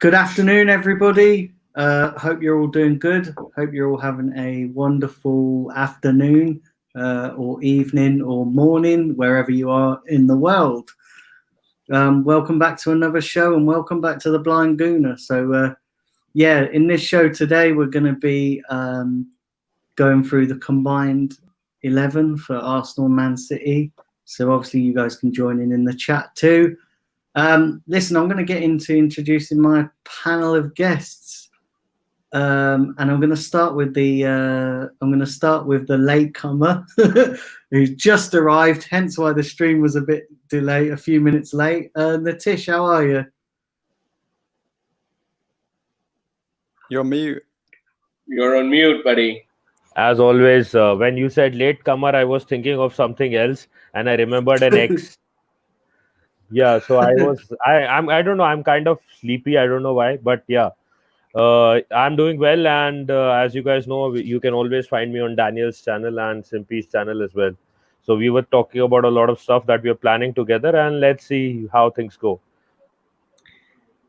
Good afternoon, everybody. Hope you're all doing good. Hope you're all having a wonderful afternoon or evening or morning, wherever you are in the world. Welcome back to another show and welcome back to the Blind Gooner. So, in this show today, we're going to be going through the combined 11 for Arsenal and Man City. So obviously you guys can join in the chat too. Listen, I'm going to get into introducing my panel of guests, and I'm going to start with the latecomer who's just arrived. Hence why the stream was a bit delayed, a few minutes late. Natish, how are you? You're on mute. You're on mute, buddy. As always, when you said latecomer, I was thinking of something else, and I remembered an ex. Yeah, so I don't know. I'm kind of sleepy. I don't know why, but yeah, I'm doing well. And as you guys know, you can always find me on Daniel's channel and Simpy's channel as well. So we were talking about a lot of stuff that we are planning together, and let's see how things go.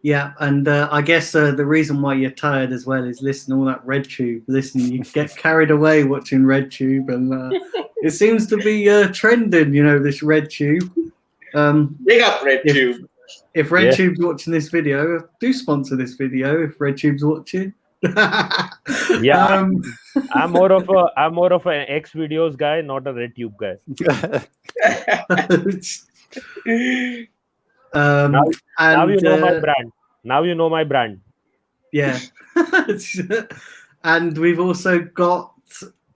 Yeah, and I guess the reason why you're tired as well is all that RedTube. Listen, you get carried away watching RedTube, and it seems to be trending. You know, this RedTube. Big up RedTube. If RedTube's watching this video, do sponsor this video. If RedTube's watching. Yeah, I'm more of an X videos guy, not a RedTube guy. Now you know my brand. Now you know my brand. Yeah. And we've also got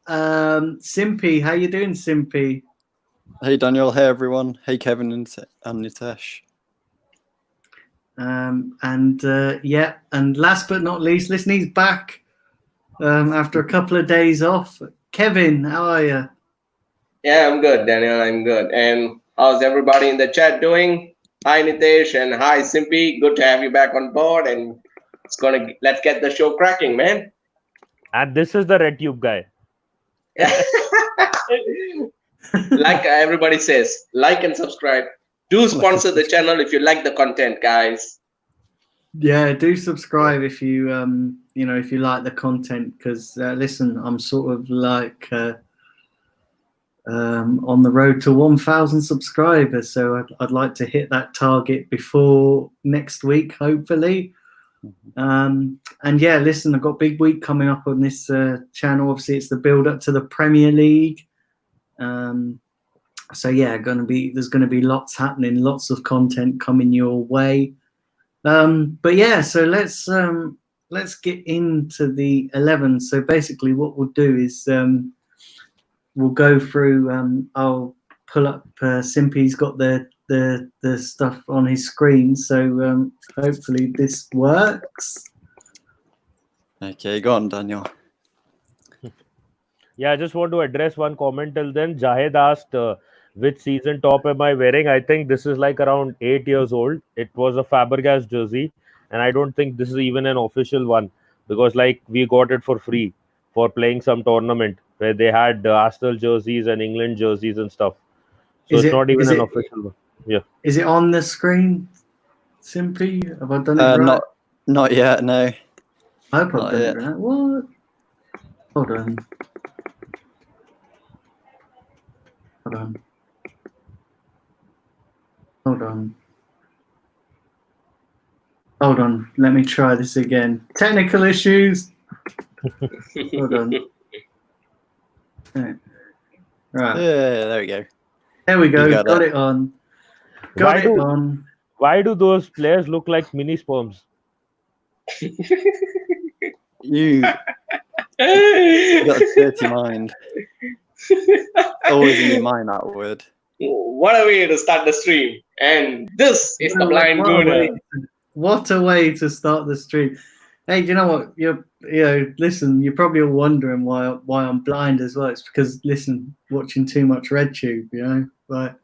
Simpy. How you doing, Simpy? Hey Daniel, hey everyone. Hey Kevin and Nitesh. And last but not least, listen, he's back after a couple of days off. Kevin, how are you? Yeah, I'm good, Daniel. I'm good. And how's everybody in the chat doing? Hi, Nitesh, and hi, Simpy. Good to have you back on board. And let's get the show cracking, man. And this is the RedTube guy. Like everybody says, like and subscribe. Do sponsor the channel if you like the content, guys. Yeah, do subscribe if you if you like the content, because listen, I'm sort of like on the road to 1,000 subscribers, so I'd like to hit that target before next week, hopefully. And yeah, listen, I've got a big week coming up on this channel. Obviously, it's the build up to the Premier League. So yeah, there's gonna be lots happening, lots of content coming your way. But yeah, so let's get into the 11. So basically, what we'll do is we'll go through. I'll pull up. Simpy's got the stuff on his screen, so hopefully this works. Okay, go on, Daniel. Yeah, I just want to address one comment till then. Jahid asked, which season top am I wearing? I think this is like around 8 years old. It was a Fabregas jersey, and I don't think this is even an official one, because like we got it for free for playing some tournament where they had Arsenal jerseys and England jerseys and stuff. So it's not even an official one. Yeah. Is it on the screen, Simply? Have I done it right? Not yet, no. I hope I've done it right. What? Hold on. Hold on. Let me try this again. Technical issues. Hold on. Right. Yeah, there we go. There we go. Got it on. Got it on. Why do those players look like mini sperms? You got a dirty mind. Always in your mind, that word. What a way to start the stream. And this is the Blind Gooner. What a way to start the stream. Hey, do you know what? Listen, you're probably all wondering why I'm blind as well. It's because, listen, watching too much RedTube, like.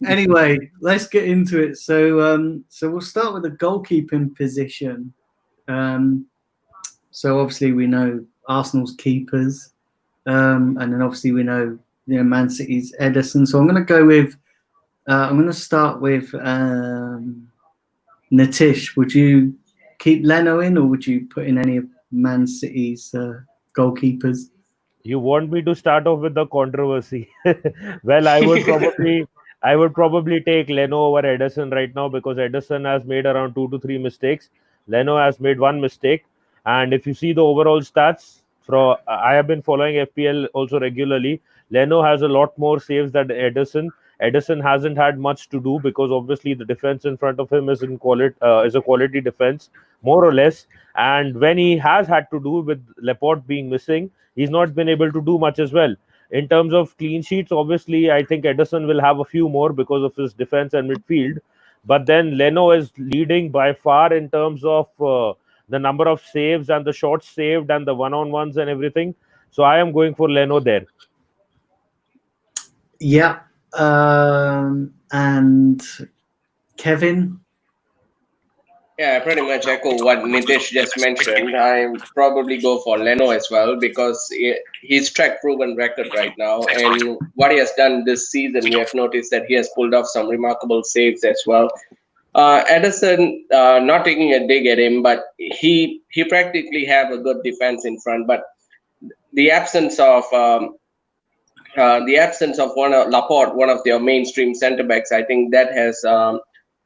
Anyway, let's get into it. So we'll start with the goalkeeping position. So obviously we know Arsenal's keepers, and then obviously we know Man City's Ederson. So I'm going to go with I'm going to start with Nitish. Would you keep Leno in, or would you put in any of Man City's goalkeepers? You want me to start off with the controversy? Well, I would probably take Leno over Edison right now, because Edison has made around 2 to 3 mistakes. Leno has made one mistake, and if you see the overall stats, I have been following FPL also regularly. Leno has a lot more saves than Edison. Edison hasn't had much to do, because obviously the defense in front of him is a quality defense, more or less. And when he has had to do, with Laporte being missing, he's not been able to do much as well. In terms of clean sheets, obviously, I think Edison will have a few more because of his defense and midfield. But then Leno is leading by far in terms of the number of saves and the shots saved and the one-on-ones and everything. So I am going for Leno there. Yeah. And Kevin? Yeah, I pretty much echo what Nitish just mentioned. I probably go for Leno as well, because he's track proven record right now, and what he has done this season, we have noticed that he has pulled off some remarkable saves as well. Edison, not taking a dig at him, but he practically have a good defense in front, but the absence of Laporte, one of their mainstream centre backs, I think that has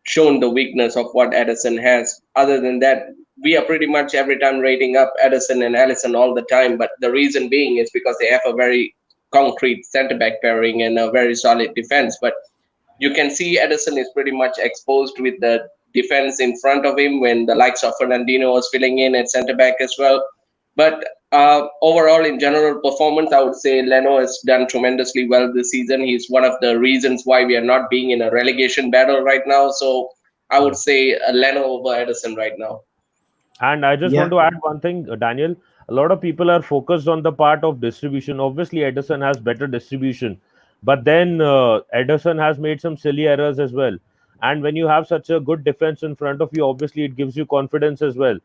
shown the weakness of what Edison has. Other than that, we are pretty much every time rating up Edison and Alisson all the time. But the reason being is because they have a very concrete centre back pairing and a very solid defense. But you can see Edison is pretty much exposed with the defense in front of him when the likes of Fernandinho was filling in at centre back as well. But overall, in general performance, I would say Leno has done tremendously well this season. He's one of the reasons why we are not being in a relegation battle right now. So I would say Leno over Edison right now. And I just want to add one thing, Daniel. A lot of people are focused on the part of distribution. Obviously, Edison has better distribution, but then Edison has made some silly errors as well. And when you have such a good defense in front of you, obviously it gives you confidence as well.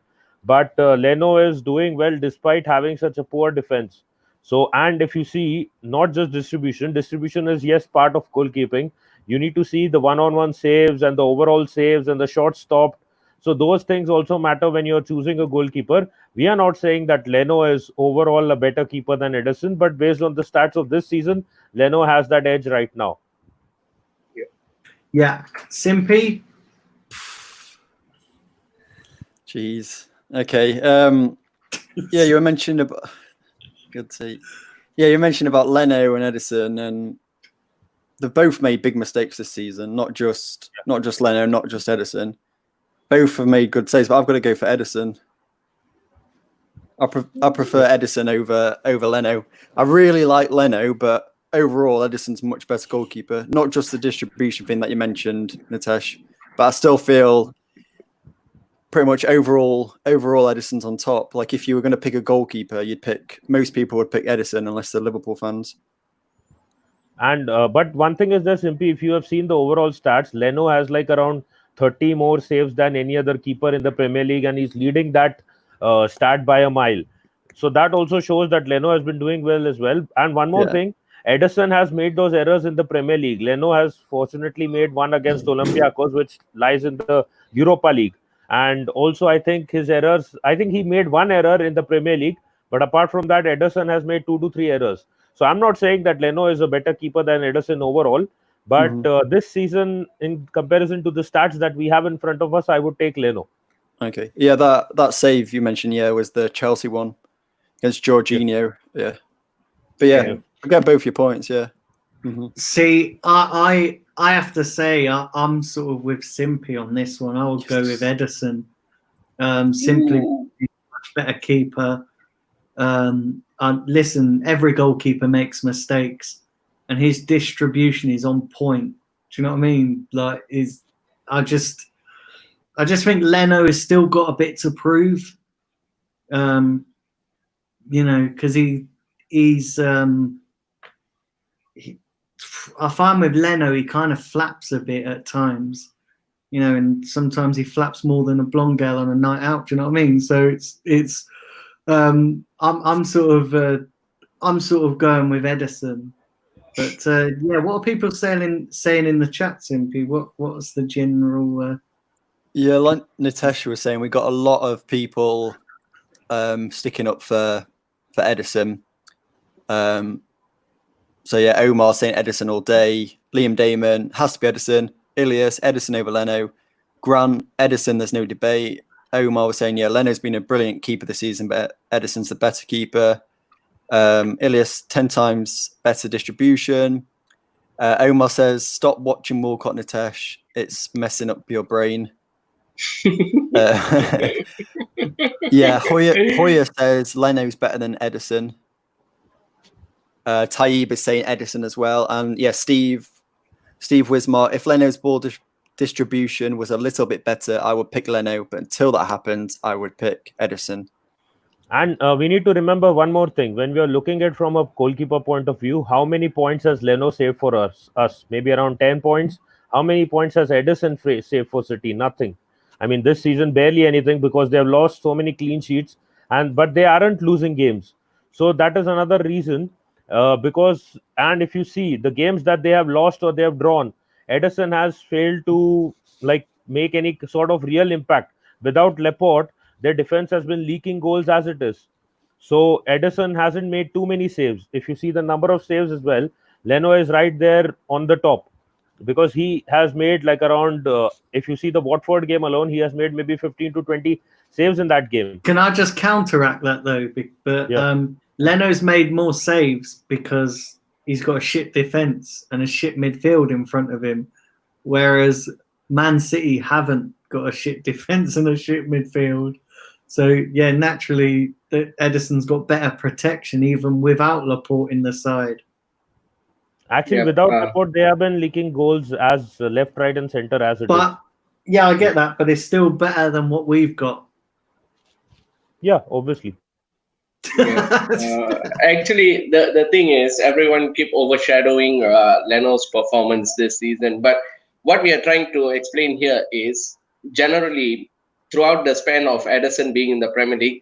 But Leno is doing well despite having such a poor defense. So, and if you see, not just distribution is, yes, part of goalkeeping. You need to see the one-on-one saves and the overall saves and the shots stopped. So those things also matter when you're choosing a goalkeeper. We are not saying that Leno is overall a better keeper than Edison, but based on the stats of this season, Leno has that edge right now. Yeah. Simpy? Jeez. Okay. Yeah, you were mentioning about good take. Yeah, you mentioned about Leno and Edison, and they've both made big mistakes this season. Not just Leno, not just Edison. Both have made good saves, but I've got to go for Edison. I prefer Edison over Leno. I really like Leno, but overall, Edison's a much better goalkeeper. Not just the distribution thing that you mentioned, Nitesh, but I still feel pretty much overall Edison's on top. Like if you were going to pick a goalkeeper, most people would pick Edison unless they're Liverpool fans. And but one thing is that simply, if you have seen the overall stats, Leno has like around 30 more saves than any other keeper in the Premier League, and he's leading that stat by a mile. So that also shows that Leno has been doing well as well. And one more thing, Edison has made those errors in the Premier League. Leno has fortunately made one against Olympiacos, which lies in the Europa League. And also, I think he made one error in the Premier League, but apart from that, Edison has made 2 to 3 errors. So I'm not saying that Leno is a better keeper than Edison overall, but this season, in comparison to the stats that we have in front of us, I would take Leno. Okay. Yeah, that save you mentioned, was the Chelsea one against Jorginho. Yeah. But I get both your points, See, I have to say, I'm sort of with Simpy on this one. I would go with Edison. Simply he's a much better keeper. Listen, every goalkeeper makes mistakes, and his distribution is on point. Do you know what I mean? Like, I just think Leno has still got a bit to prove. Because he's. I find with Leno, he kind of flaps a bit at times, and sometimes he flaps more than a blonde girl on a night out. Do you know what I mean? So it's. I'm sort of going with Edison. But yeah, what are people saying in the chat, Simpy? What's the general? Yeah, like Natasha was saying, we got a lot of people sticking up for Edison. So yeah, Omar saying Edison all day. Liam Damon has to be Edison. Ilias, Edison over Leno. Grant, Edison, there's no debate. Omar was saying, yeah, Leno's been a brilliant keeper this season, but Edison's the better keeper. Ilias, 10 times better distribution. Omar says, stop watching Walcott, Nitesh. It's messing up your brain. Yeah, Hoyer says Leno's better than Edison. Taib is saying Edison as well. And yeah, Steve Wismar, if Leno's ball distribution was a little bit better, I would pick Leno. But until that happens, I would pick Edison. And we need to remember one more thing. When we are looking at from a goalkeeper point of view, how many points has Leno saved for us? Maybe around 10 points. How many points has Edison saved for City? Nothing. I mean, this season, barely anything because they have lost so many clean sheets. But they aren't losing games. So that is another reason. Because if you see the games that they have lost or they have drawn, Edison has failed to make any sort of real impact. Without Laporte, their defense has been leaking goals as it is. So Edison hasn't made too many saves. If you see the number of saves as well, Leno is right there on the top because he has made around, if you see the Watford game alone, he has made maybe 15 to 20 saves in that game. Can I just counteract that though? But Yeah. Leno's made more saves because he's got a shit defense and a shit midfield in front of him, whereas Man City haven't got a shit defense and a shit midfield. So yeah, naturally, Edison's got better protection even without Laporte in the side. Actually, Yep, without Laporte, they have been leaking goals as left, right, and center as it is. But yeah, I get that, but it's still better than what we've got. Yeah, obviously. Yeah. Actually, the thing is, everyone keep overshadowing Leno's performance this season. But what we are trying to explain here is, generally, throughout the span of Edison being in the Premier League,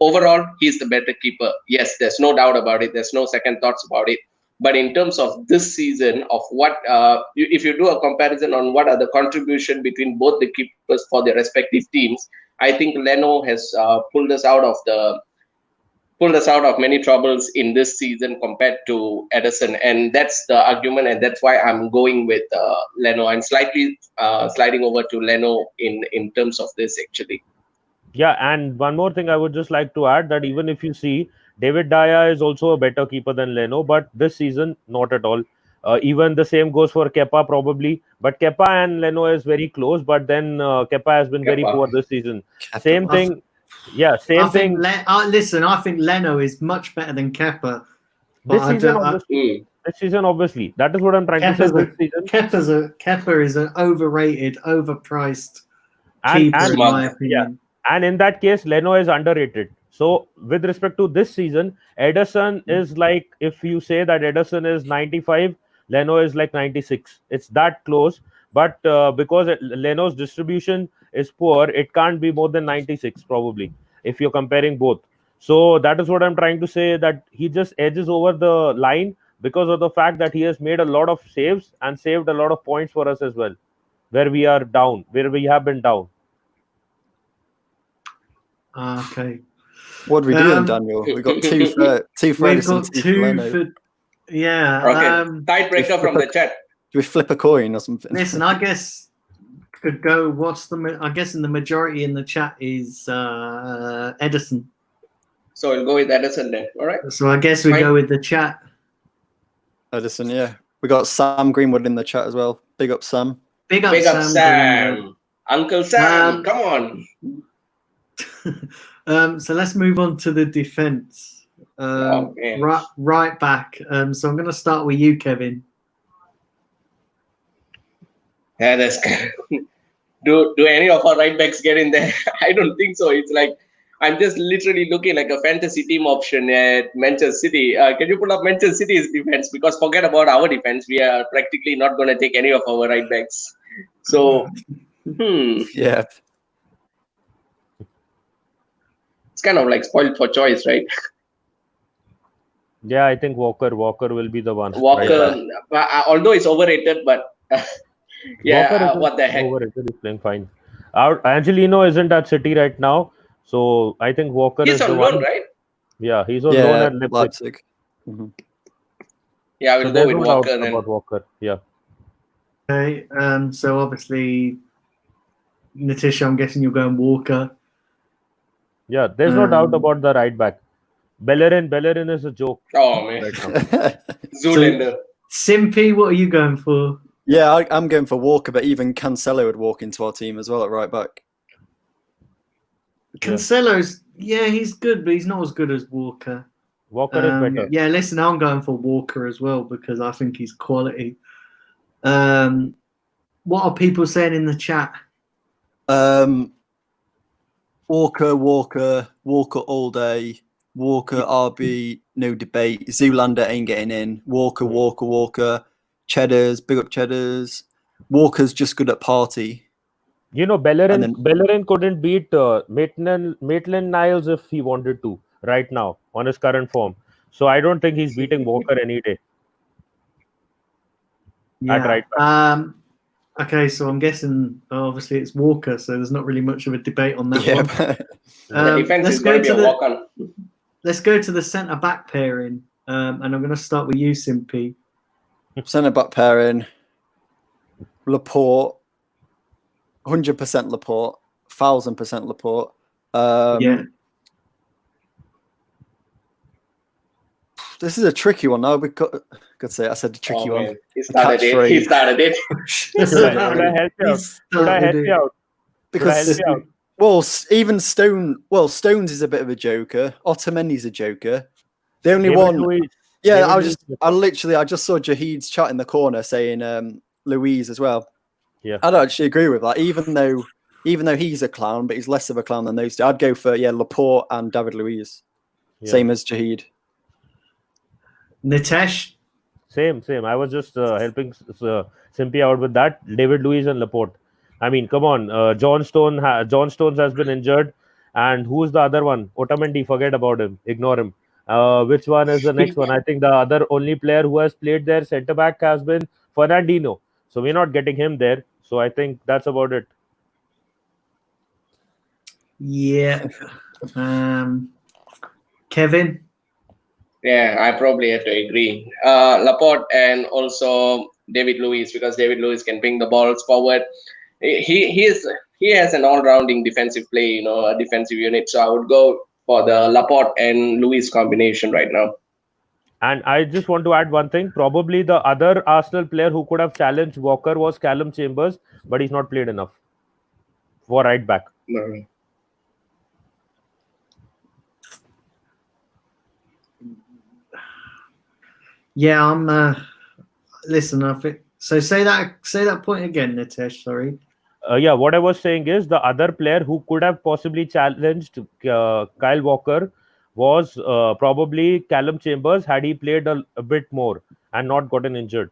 overall, he's the better keeper. Yes, there's no doubt about it. There's no second thoughts about it. But in terms of this season, of what, if you do a comparison on what are the contribution between both the keepers for their respective teams, I think Leno has pulled us out of many troubles in this season compared to Edison, and that's the argument, and that's why I'm going with Leno and slightly sliding over to Leno in terms of this actually. Yeah, and one more thing I would just like to add that even if you see, David Daya is also a better keeper than Leno, but this season, not at all. Even the same goes for Kepa probably, but Kepa and Leno is very close, but then Kepa has been very poor this season. Same thing. Yeah, same thing. Listen, I think Leno is much better than Kepa. This season, obviously. That is what I'm trying to say this season. Kepa is an overrated, overpriced keeper, in my opinion. Yeah. And in that case, Leno is underrated. So, with respect to this season, Edison is if you say that Edison is 95, Leno is 96. It's that close. But because Leno's distribution is poor, it can't be more than 96 probably if you're comparing both. So that is what I'm trying to say, that he just edges over the line because of the fact that he has made a lot of saves and saved a lot of points for us as well, where we are down, where we have been down. Okay. What are we doing, Daniel? We've got two for Edison, two for Leno. Yeah. Okay. Tiebreaker from the chat. Do we flip a coin or something? Listen, I guess could go. I guess in the majority in the chat is Edison. So we'll go with Edison then. All right. So I guess we go with the chat. Edison, yeah. We got Sam Greenwood in the chat as well. Big up, Sam. Big up Sam. Uncle Sam, come on. So let's move on to the defense. Right back. So I'm going to start with you, Kevin. Yeah, that's do any of our right backs get in there? I don't think so. It's I'm just literally looking like a fantasy team option at Manchester City. Can you put up Manchester City's defense? Because forget about our defense. We are practically not going to take any of our right backs. So, yeah. It's kind of spoiled for choice, right? Yeah, I think Walker will be the one. Walker, although it's overrated, but yeah, Walker isn't what the heck? overrated. He's playing fine. Angelino isn't at City right now, so I think Walker He's is the on loan, one. right? Yeah, he's on loan Yeah, at Leipzig. Leipzig. Mhm. Yeah, I So will go there's with no Walker doubt then. about Walker. Yeah. Okay, so obviously, Natisha, I'm guessing you're going Walker. Yeah, there's no doubt Um, about the right back. Bellerin is a joke Oh man, right now. Zoolander. Simpy, what are you going for? Yeah, I'm going for Walker, but even Cancelo would walk into our team as well at right back. Cancelo's, yeah, he's good, but he's not as good as Walker. Walker is better. Yeah, listen, I'm going for Walker as well because I think he's quality. What are people saying in the chat? Walker all day. Walker, RB, no debate. Zoolander ain't getting in. Walker. Cheddars, big up Cheddars. Walker's just good at party. You know, And then- Bellerin couldn't beat Maitland-Niles if he wanted to right now on his current form. So I don't think he's beating Walker any day. At right back. Okay, so I'm guessing obviously it's Walker, so there's not really much of a debate on that one. The defense is going to be a walk-on. Let's go to the centre back pairing, and I'm going to start with you, Simpy. Centre back pairing. Laporte. 100% Laporte. 1000% Laporte. Yeah. This is a tricky one. Now we got to say I said a tricky one. Man. He started it. Should I help you out? Because well, even Stones is a bit of a joker. Otamendi's a joker. The only one. Yeah, I just saw Jahid's chat in the corner saying Louise as well. Yeah, I don't actually agree with that. Even though he's a clown, but he's less of a clown than those two. I'd go for Laporte and David Luiz. Yeah. Same as Jahid. Nitesh? Same. I was just helping Simpy out with that. David Luiz and Laporte. I mean, come on. John Stones has been injured. And who's the other one? Otamendi, forget about him. Ignore him. Which one is the next one? I think the other only player who has played there centre-back has been Fernandinho. So we're not getting him there. So I think that's about it. Yeah. Kevin? Yeah, I probably have to agree. Laporte and also David Luiz, because David Luiz can bring the balls forward. He has an all-rounding defensive play, a defensive unit. So I would go for the Laporte and Luiz combination right now. And I just want to add one thing. Probably the other Arsenal player who could have challenged Walker was Callum Chambers, but he's not played enough for right back. No. Yeah, I'm. Listen, I think so. Say that point again, Nitesh. Sorry. Yeah, what I was saying is the other player who could have possibly challenged Kyle Walker was probably Callum Chambers had he played a bit more and not gotten injured.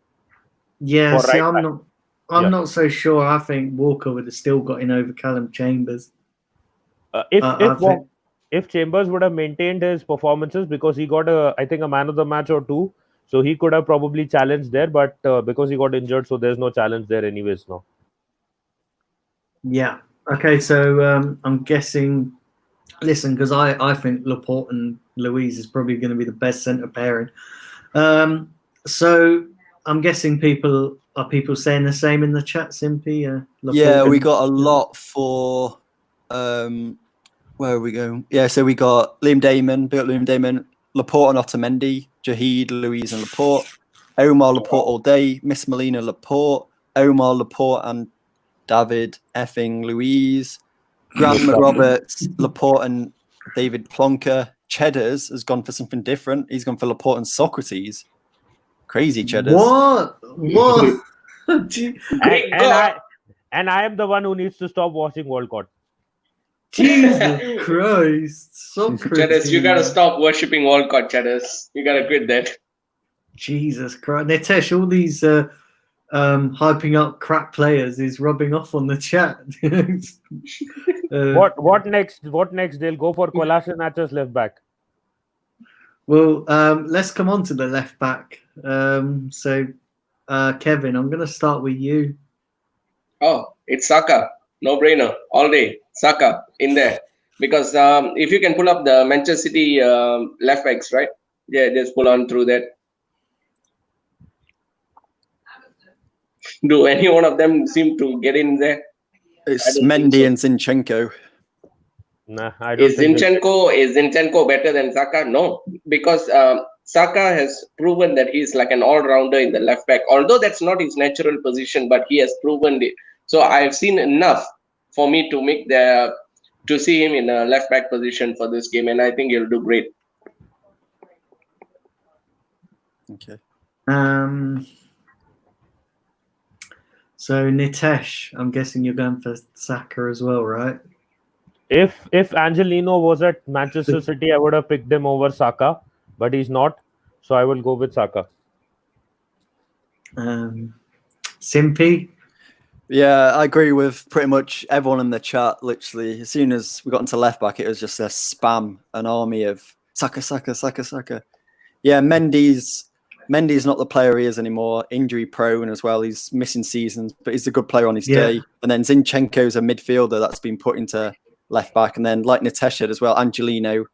Yeah, see, I'm not so sure. I think Walker would have still got in over Callum Chambers. If Chambers would have maintained his performances, because he got I think a man of the match or two, so he could have probably challenged there, but because he got injured, so there's no challenge there anyways now. Yeah. Okay, so I'm guessing. Listen, because I think Laporte and Luiz is probably going to be the best centre pairing. So I'm guessing people saying the same in the chat, Simpy? Yeah, we got a lot for. Where are we going? Yeah, so we got Liam Damon, Laporte and Otamendi, Jahid, Luiz and Laporte, Omar Laporte all day, Miss Molina Laporte, Omar Laporte and David effing Luiz, Grant McRoberts, Laporte and David Plonker. Cheddars has gone for something different. He's gone for Laporte and Socrates. Crazy Cheddars. What? And I am the one who needs to stop watching World Cup. Jesus Christ. Socrates. Cheddars, you gotta stop worshipping Walcott, Cheddars. You gotta quit that. Jesus Christ. Nitesh, all these hyping up crap players is rubbing off on the chat. What next? They'll go for Kolasinac as left back. Well, let's come on to the left back. So, Kevin, I'm going to start with you. Oh, it's Saka. No brainer. All day. Saka in there. Because if you can pull up the Manchester City left backs, right? Yeah, just pull on through that. Do any one of them seem to get in there? It's don't think Mendy so. and Zinchenko. Nah, I don't Is think that- Zinchenko better than Saka? No, because Saka has proven that he's like an all-rounder in the left back. Although that's not his natural position, but he has proven it. So I've seen enough for me to see him in a left back position for this game, and I think he'll do great. Okay. So, Nitesh, I'm guessing you're going for Saka as well, right? If Angelino was at Manchester City, I would have picked him over Saka, but he's not. So I will go with Saka. Simpy? Yeah, I agree with pretty much everyone in the chat. Literally, as soon as we got into left back, it was just a spam, an army of Saka, Saka, Saka, Saka. Yeah, Mendy's not the player he is anymore. Injury prone as well. He's missing seasons, but he's a good player on his day. And then Zinchenko's a midfielder that's been put into left back. And then, like Nitesh said as well, Angelino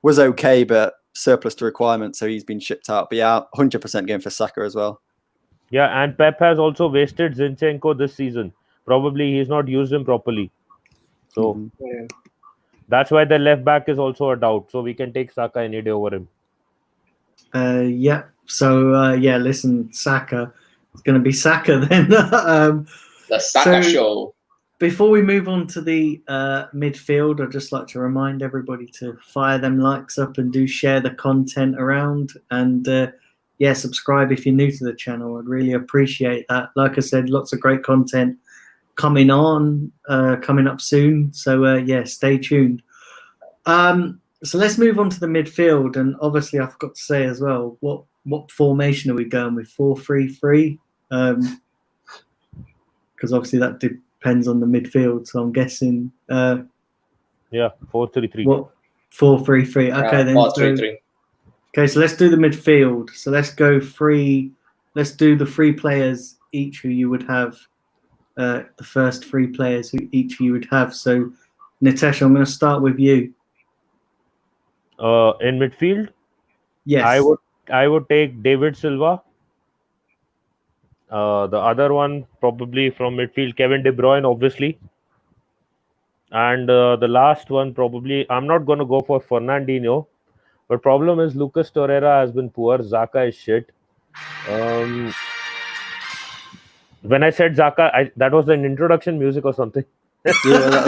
was okay, but surplus to requirements, so he's been shipped out. But yeah, 100% going for Saka as well. Yeah, and Pep has also wasted Zinchenko this season. Probably he's not used him properly. So that's why the left back is also a doubt. So we can take Saka any day over him. Yeah. So, listen, Saka. It's going to be Saka then. The Saka show. Before we move on to the midfield, I'd just like to remind everybody to fire them likes up and do share the content around. And subscribe if you're new to the channel. I'd really appreciate that. Like I said, lots of great content coming up soon. So stay tuned. So let's move on to the midfield. And obviously, I forgot to say as well, what formation are we going with? 4-3-3? Because obviously that depends on the midfield. So I'm guessing. 4-3-3. What? 4-3-3. Okay, then. 4-3-3. Okay, so let's do the midfield. So let's go free. Let's do the three players each who you would have. The first three players who each of you would have. So, Nitesh, I'm going to start with you. In midfield, Yes, I would take David Silva. The other one probably from midfield, Kevin De Bruyne, obviously. And the last one probably, I'm not going to go for Fernandinho. But problem is Lucas Torreira has been poor. Xhaka is shit. When I said Xhaka, that was an introduction music or something. Yeah,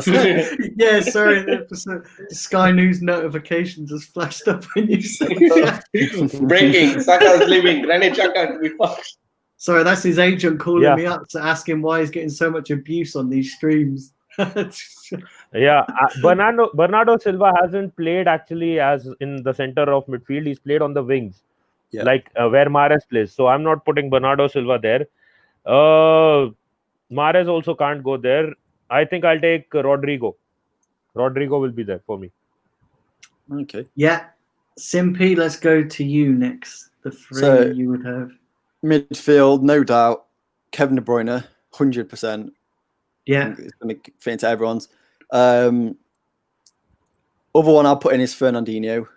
sorry. The Sky News notification just flashed up when you said that. Breaking. Saka's leaving. Granit Xhaka. We fucked. Sorry, that's his agent calling me up to ask him why he's getting so much abuse on these streams. Yeah, Bernardo Silva hasn't played actually as in the center of midfield. He's played on the wings, like where Mahrez plays. So I'm not putting Bernardo Silva there. Mahrez also can't go there. I think I'll take Rodrigo. Rodrigo will be there for me. Okay. Yeah. Simpy, let's go to you next. The three you would have. Midfield, no doubt. Kevin De Bruyne, 100%. Yeah. It's going to fit into everyone's. Other one I'll put in is Fernandinho.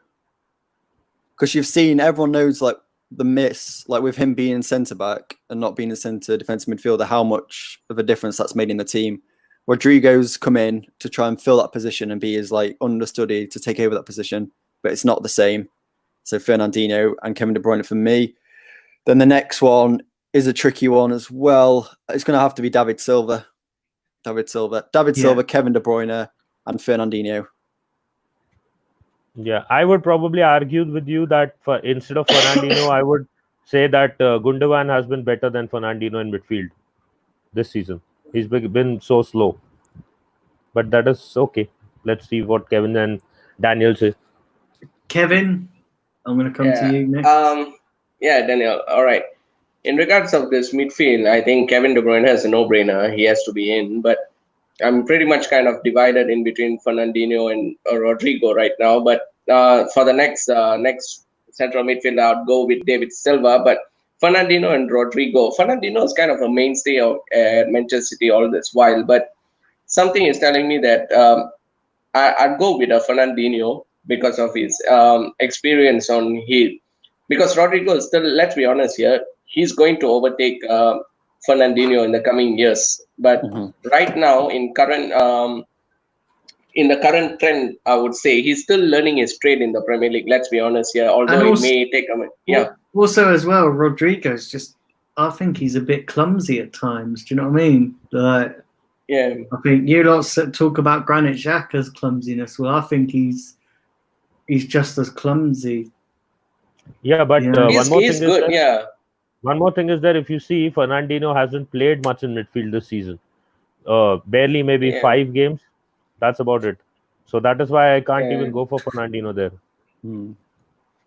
Because you've seen, everyone knows like the miss, like with him being centre back and not being a centre defensive midfielder, how much of a difference that's made in the team. Rodrigo's come in to try and fill that position and be his like understudy to take over that position, but it's not the same. So Fernandinho and Kevin De Bruyne for me. Then the next one is a tricky one as well. It's going to have to be David Silva. Silva, Kevin De Bruyne, and Fernandinho. Yeah, I would probably argue with you that instead of Fernandinho, I would say that Gundogan has been better than Fernandinho in midfield this season. He's been so slow. But that is okay. Let's see what Kevin and Daniel say. Kevin, I'm going to come to you next. Daniel. All right. In regards of this midfield, I think Kevin De Bruyne has a no-brainer. He has to be in. But I'm pretty much kind of divided in between Fernandinho and Rodrigo right now. But for the next central midfield, I would go with David Silva. But Fernandinho and Rodrigo. Fernandinho is kind of a mainstay of Manchester City all this while, but something is telling me that I'd go with a Fernandinho because of his experience on heel. Because Rodrigo is still, let's be honest here, he's going to overtake Fernandinho in the coming years. But right now, in the current trend, I would say he's still learning his trade in the Premier League. Let's be honest here, although also, it may take a minute. Yeah. Also, as well, Rodrigo's just, I think he's a bit clumsy at times. Do you know what I mean? Like, Yeah. I think you lot talk about Granit Xhaka's clumsiness. Well, I think he's just as clumsy. Yeah, but Yeah. He's good. Yeah. One more thing is that if you see, Fernandinho hasn't played much in midfield this season. Barely, maybe 5 games. That's about it. So that is why I can't even go for Fernandinho there.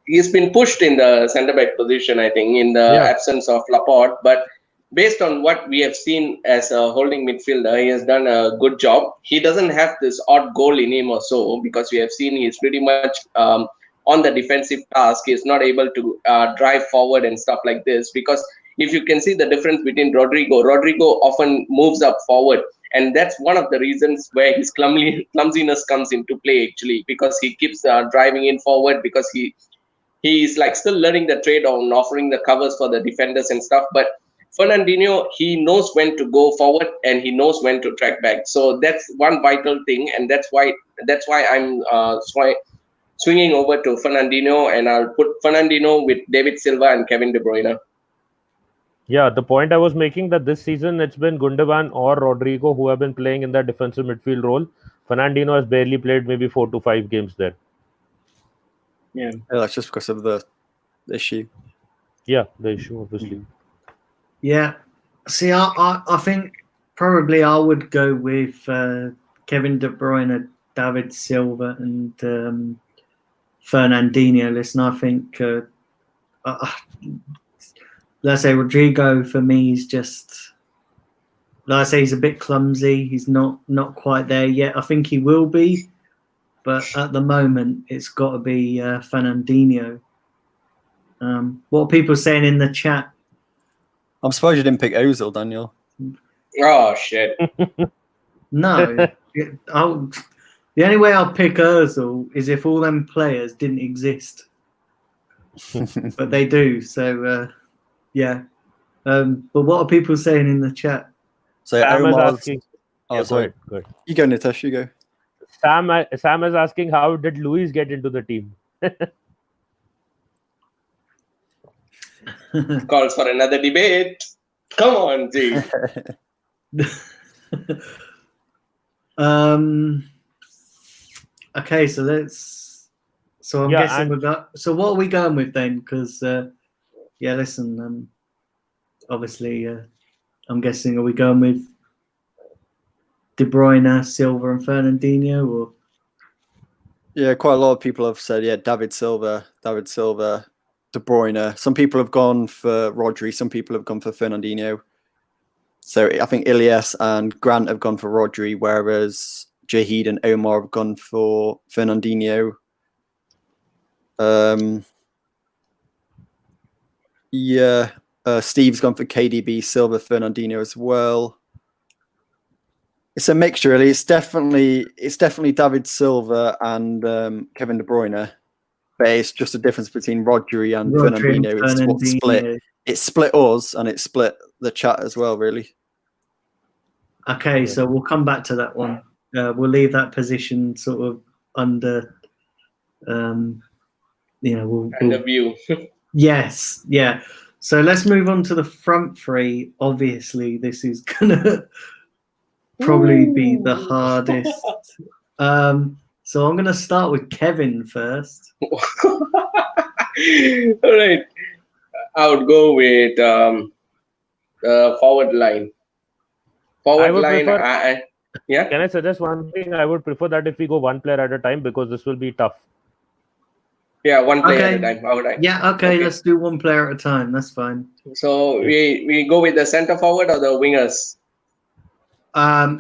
He's been pushed in the centre back position, I think, in the absence of Laporte. But based on what we have seen as a holding midfielder, he has done a good job. He doesn't have this odd goal in him or so, because we have seen he's pretty much on the defensive task. He's not able to drive forward and stuff like this. Because if you can see the difference between Rodrigo often moves up forward. And that's one of the reasons where his clumsiness comes into play, actually, because he keeps driving in forward, because he's like still learning the trade on offering the covers for the defenders and stuff. But Fernandinho, he knows when to go forward and he knows when to track back. So that's one vital thing, and that's why I'm swinging over to Fernandinho, and I'll put Fernandinho with David Silva and Kevin De Bruyne. Yeah, the point I was making that this season it's been Gundogan or Rodrigo who have been playing in that defensive midfield role. Fernandinho has barely played maybe 4 to 5 games there. Yeah, that's just because of the issue. Yeah, the issue, obviously. Yeah. See, I think probably I would go with Kevin De Bruyne, David Silva, and Fernandinho. Listen, I think, let's say Rodrigo for me is just, like I say, he's a bit clumsy. He's not quite there yet. I think he will be, but at the moment it's got to be Fernandinho. What are people saying in the chat? I'm surprised you didn't pick Ozil, Daniel. Oh shit! No, the only way I'll pick Ozil is if all them players didn't exist, but they do. So yeah. But what are people saying in the chat? So Sam is Omar's... asking. Oh, sorry. Go ahead. You go, Nitesh. You go. Sam is asking, how did Luis get into the team? Calls for another debate. Come on, G. Okay, so let's. So I'm guessing we got. So what are we going with then? Because yeah, listen. Obviously, I'm guessing, are we going with De Bruyne, Silva, and Fernandinho, or? Yeah, quite a lot of people have said, David Silva, De Bruyne. Some people have gone for Rodri. Some people have gone for Fernandinho. So I think Ilias and Grant have gone for Rodri, whereas Jahid and Omar have gone for Fernandinho. Steve's gone for KDB, Silva, Fernandinho as well. It's a mixture, really. It's definitely David Silva and Kevin De Bruyne, but it's just a difference between Rodri and Fernandinho. It's what split. It split us and it split the chat as well, really. Okay, so we'll come back to that one. We'll leave that position sort of under, under view. Yes, yeah. So let's move on to the front three. Obviously, this is gonna probably be the hardest. So I'm gonna start with Kevin first. All right, I would go with forward line. Yeah. Can I suggest one thing? I would prefer that if we go one player at a time, because this will be tough. Yeah, one player at a time. All right. Yeah, okay, let's do one player at a time. That's fine. So we go with the centre forward or the wingers?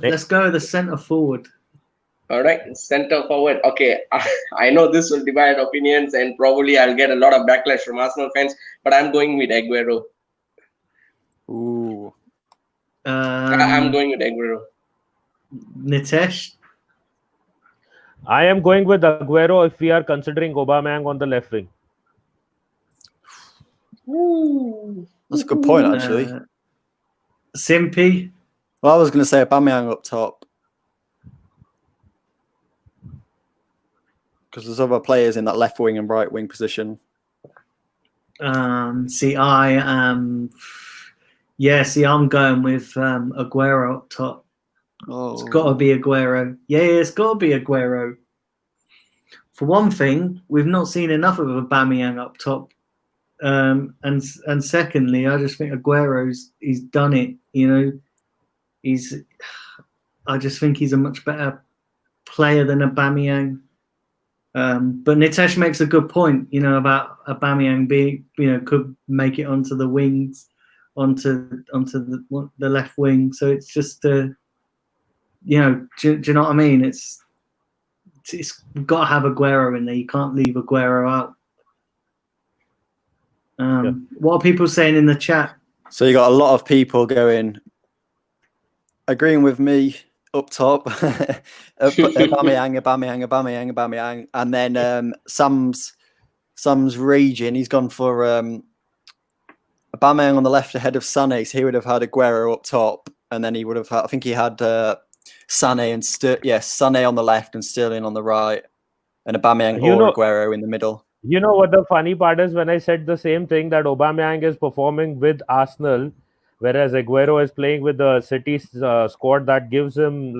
Let's go with the centre forward. All right, center forward. Okay, I know this will divide opinions, and probably I'll get a lot of backlash from Arsenal fans. But I'm going with Aguero. Ooh. I'm going with Aguero. Nitesh? I am going with Aguero if we are considering Aubameyang on the left wing. That's a good point, actually. Simpy? Well, I was going to say Aubameyang up top. Because there's other players in that left wing and right wing position. See, I am. I'm going with Aguero up top. Oh. It's got to be Aguero. Yeah, it's got to be Aguero. For one thing, we've not seen enough of Aubameyang up top. And secondly, I just think he's done it. You know, I just think he's a much better player than Aubameyang. But Nitesh makes a good point, you know, about Aubameyang being, you know, could make it onto the wings, onto the left wing. So it's just, you know, do you know what I mean? It's got to have Aguero in there. You can't leave Aguero out. What are people saying in the chat? So you got a lot of people agreeing with me up top. Aubameyang. And then Sam's raging. He's gone for Aubameyang on the left ahead of Sané. So he would have had Aguero up top. And then he would have had, I think he had Sané and Sané on the left and Sterling on the right. And Aubameyang or Aguero in the middle. You know what the funny part is? When I said the same thing, that Aubameyang is performing with Arsenal, whereas Aguero is playing with the City squad that gives him,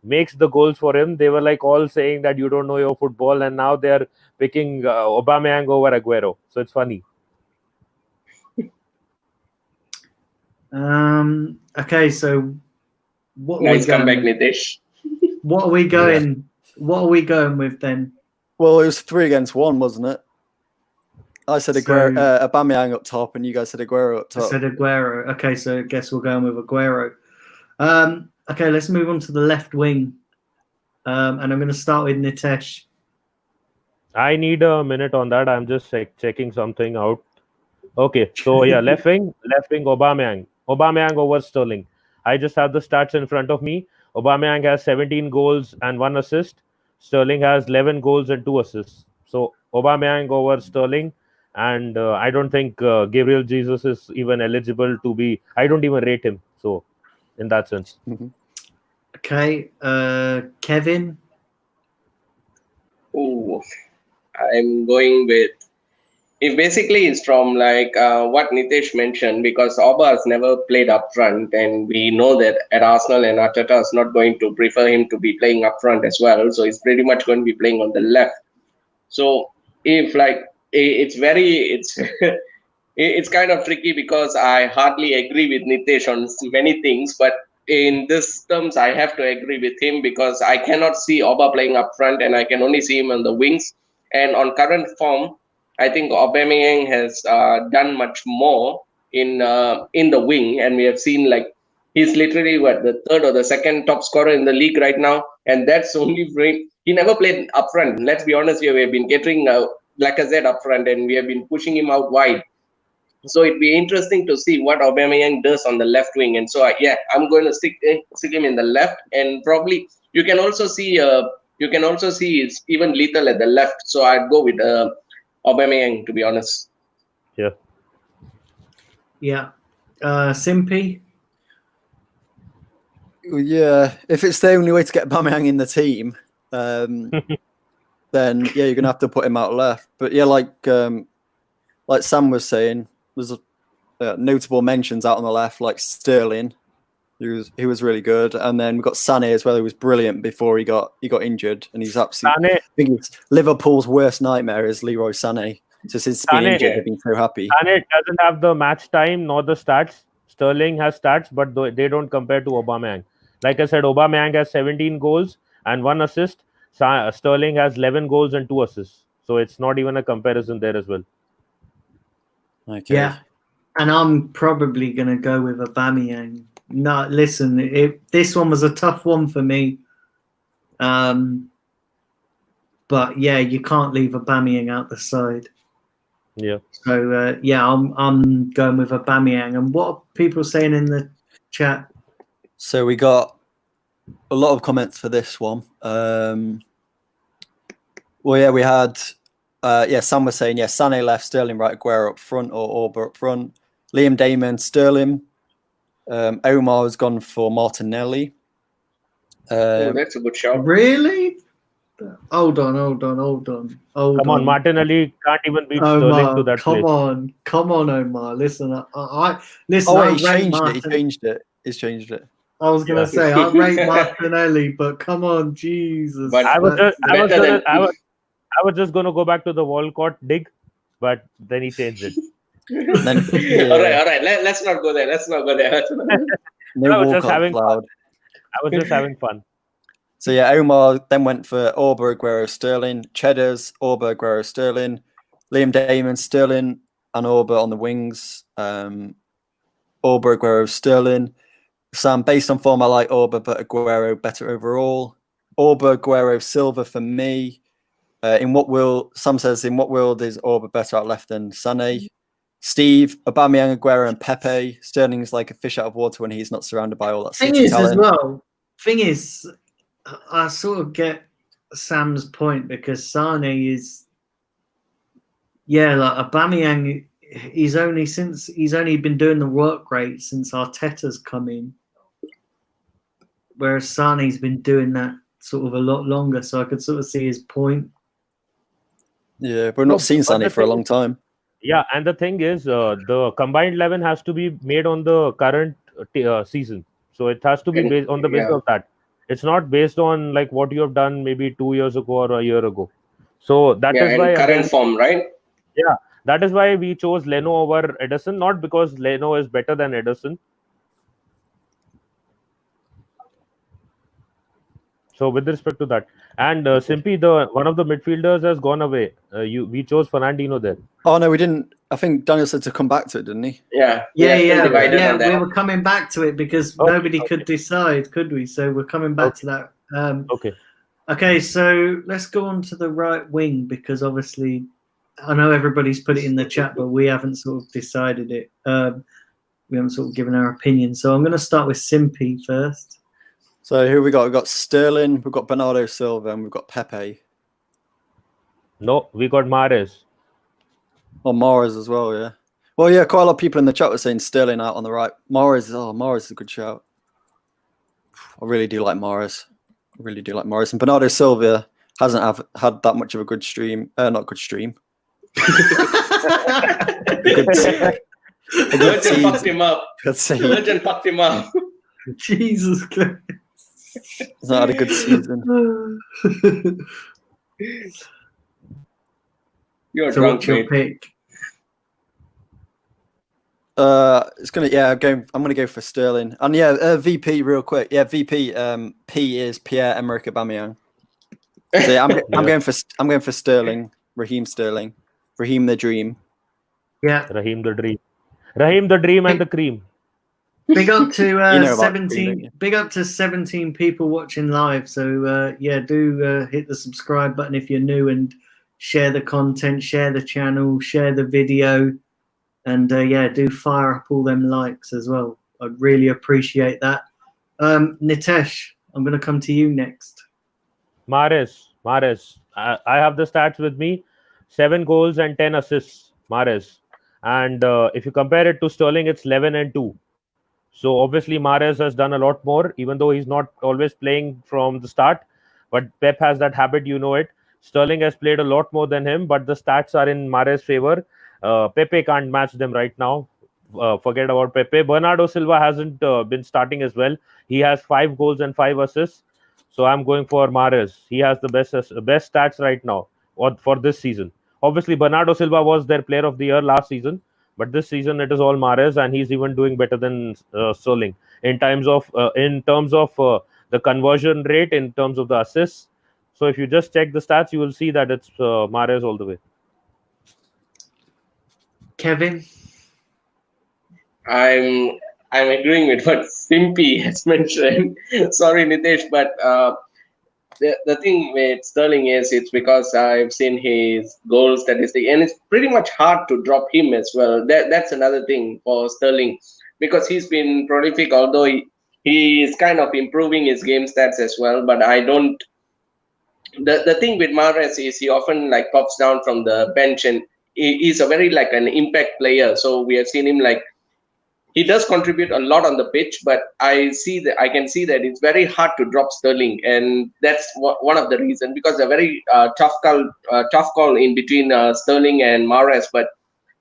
makes the goals for him. They were all saying that you don't know your football, and now they're picking Aubameyang over Aguero. So it's funny. Okay, so what nice comeback, Nitesh. What are we going? Yeah. What are we going with then? Well, it was 3 against 1, wasn't it? I said Aubameyang up top, and you guys said Aguero up top. I said Aguero. Okay, so I guess we're going with Aguero. Okay, let's move on to the left wing. And I'm going to start with Nitesh. I need a minute on that. I'm just checking something out. Okay, so yeah, left wing, Aubameyang over Sterling. I just have the stats in front of me. Aubameyang has 17 goals and 1 assist. Sterling has 11 goals and 2 assists. So Aubameyang over Sterling, and I don't think Gabriel Jesus is even eligible to be. I don't even rate him. So, in that sense. Mm-hmm. Okay, Kevin. Oh, I'm going with. It basically is from what Nitesh mentioned, because Auba has never played up front, and we know that at Arsenal and Arteta is not going to prefer him to be playing up front as well. So he's pretty much going to be playing on the left. So if it's kind of tricky, because I hardly agree with Nitesh on many things, but in this terms I have to agree with him, because I cannot see Auba playing up front, and I can only see him on the wings. And on current form, I think Aubameyang has done much more in the wing, and we have seen he's literally the 3rd or the 2nd top scorer in the league right now, and that's only he never played up front. Let's be honest here, we have been catering Lacazette up front, and we have been pushing him out wide. So it'd be interesting to see what Aubameyang does on the left wing, and so I'm going to stick him in the left, and probably you can also see it's even lethal at the left. So I'd go with Aubameyang, to be honest. Yeah. Simpy? Yeah, if it's the only way to get Aubameyang in the team, then you're going to have to put him out left. But yeah, like Sam was saying, there's notable mentions out on the left, like Sterling, who was really good, and then we've got Sané as well, who was brilliant before he got injured, and he's absolutely. I think it's Liverpool's worst nightmare is Leroy Sané. Just since being injured, they've been so happy. Sané doesn't have the match time nor the stats. Sterling has stats, but they don't compare to Aubameyang. Like I said, Aubameyang has 17 goals and 1 assist. Sterling has 11 goals and 2 assists. So it's not even a comparison there as well. Okay. Yeah, and I'm probably going to go with Aubameyang. No, listen, this one was a tough one for me. But yeah, you can't leave Aubameyang out the side. Yeah. So yeah, I'm going with Aubameyang. And what are people saying in the chat? So we got a lot of comments for this one. Well, yeah, we had, Sam was saying, Sané left, Sterling right, Aguero up front, or Auber up front. Liam Damon, Sterling. Omar has gone for Martinelli. Oh, that's a good shout. Really? Hold on. Come on, Martinelli can't even beat Sterling to that come place. Come on, Omar. Listen, listen. Oh, I wait, rate He's changed it. I was gonna Yeah. say I rate Martinelli, but come on, Jesus. But I was better just gonna go back to the Walcott dig, but then he changed it. Then, all right. Let's not go there. No I was just Walcott having fun. allowed. I was just having fun. So yeah, Omar then went for Auber, Aguero, Sterling. Cheddars, Auber, Aguero, Sterling. Liam Damon, Sterling, and Auber on the wings. Auber, Aguero, Sterling. Sam, based on form, I like Auber, but Aguero better overall. Auber, Aguero, Silva for me. Sam says, in what world is Auber better at left than Sané? Steve, Aubameyang, Aguero, and Pepe. Sterling is like a fish out of water when he's not surrounded by all that City talent. Thing is, I sort of get Sam's point because Sane is, like Aubameyang. He's only been doing the work rate since Arteta's come in, whereas Sane's been doing that sort of a lot longer. So I could sort of see his point. Yeah, but we've not seen Sané for a long time. Yeah, and the thing is, the combined 11 has to be made on the current season, so it has to be based on the basis of that. It's not based on like what you have done maybe 2 years ago or a year ago. So that is why current form, right? Yeah, that is why we chose Leno over Ederson, not because Leno is better than Ederson. So with respect to that, and Simpy, one of the midfielders has gone away. We chose Fernandinho there. Oh no, we didn't. I think Daniel said to come back to it, didn't he? Yeah. We were coming back to it because nobody could decide, could we? So we're coming back to that. Okay, so let's go on to the right wing because obviously I know everybody's put it in the chat, but we haven't sort of decided it. We haven't sort of given our opinion. So I'm going to start with Simpy first. So who we got? We've got Sterling, we've got Bernardo Silva, and we've got Pepe. No, we got Mahrez. Oh, Mahrez as well, yeah. Well, yeah, quite a lot of people in the chat were saying Sterling out on the right. Mahrez is a good shout. I really do like Mahrez. And Bernardo Silva hasn't had that much of a good stream. Not good stream. Legend fucked him up. Legend fucked him up. Jesus Christ. He's not had a good season. You're so drunk, what's your mate. pick? I'm gonna go for Sterling. And VP real quick. Yeah, VP P is Pierre-Emerick Aubameyang. So yeah, I'm going for Sterling, Raheem Sterling. Raheem the Dream. Yeah. Raheem the Dream. Raheem the Dream and the Cream. Big up to 17. Cream, big up to 17 people watching live. So do hit the subscribe button if you're new and share the content, share the channel, share the video, and do fire up all them likes as well. I'd really appreciate that. Nitesh, I'm going to come to you next. Mahrez. I have the stats with me: 7 goals and 10 assists. Mahrez, and if you compare it to Sterling, it's 11 and 2. So obviously Mahrez has done a lot more, even though he's not always playing from the start. But Pep has that habit, you know it. Sterling has played a lot more than him, but the stats are in Mahrez's favor. Pepe can't match them right now. Forget about Pepe. Bernardo Silva hasn't been starting as well. He has 5 goals and 5 assists. So I'm going for Mahrez. He has the best stats right now for this season. Obviously, Bernardo Silva was their player of the year last season. But this season it is all Mahrez, and he's even doing better than Sterling in terms of the conversion rate, in terms of the assists. So if you just check the stats, you will see that it's Mahrez all the way. Kevin, I'm agreeing with what Simpy has mentioned. Sorry, Nitesh, but the thing with Sterling is it's because I've seen his goal statistic, and it's pretty much hard to drop him as well. That's another thing for Sterling, because he's been prolific, although he is kind of improving his game stats as well. But I don't. The thing with Mahrez is he often like pops down from the bench, and he's a very like an impact player. So we have seen him like he does contribute a lot on the pitch, but I can see that it's very hard to drop Sterling, and that's one of the reasons, because a very tough call in between Sterling and Mahrez. But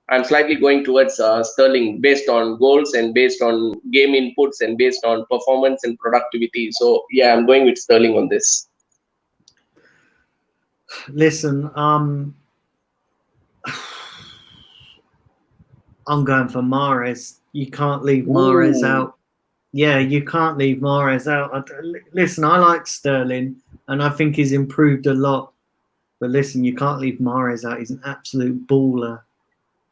I'm slightly going towards Sterling based on goals and based on game inputs and based on performance and productivity. So yeah, I'm going with Sterling on this. Listen, I'm going for Mahrez. You can't leave Mahrez out. Yeah, you can't leave Mahrez out. Listen, I like Sterling, and I think he's improved a lot. But listen, you can't leave Mahrez out. He's an absolute baller,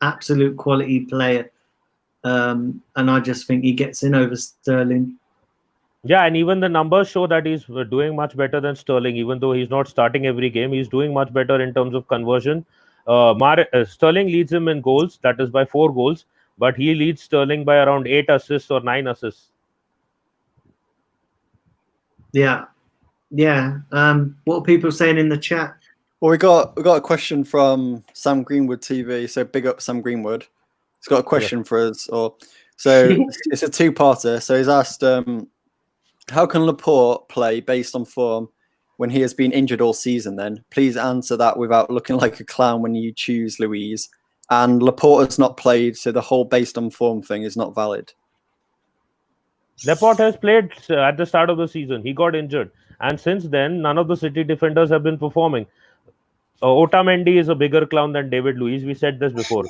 absolute quality player. And I just think he gets in over Sterling. Yeah, and even the numbers show that he's doing much better than Sterling. Even though he's not starting every game, he's doing much better in terms of conversion. Sterling leads him in goals, that is by 4 goals, but he leads Sterling by around 8 assists or 9 assists. Yeah. What are people saying in the chat? Well, we got a question from Sam Greenwood TV. So big up Sam Greenwood. He's got a question for us. So it's a two-parter. So he's asked, how can Laporte play based on form when he has been injured all season then? Please answer that without looking like a clown when you choose Luis. And Laporte has not played, so the whole based on form thing is not valid. Laporte has played at the start of the season. He got injured. And since then, none of the City defenders have been performing. Otamendi is a bigger clown than David Luiz. We said this before.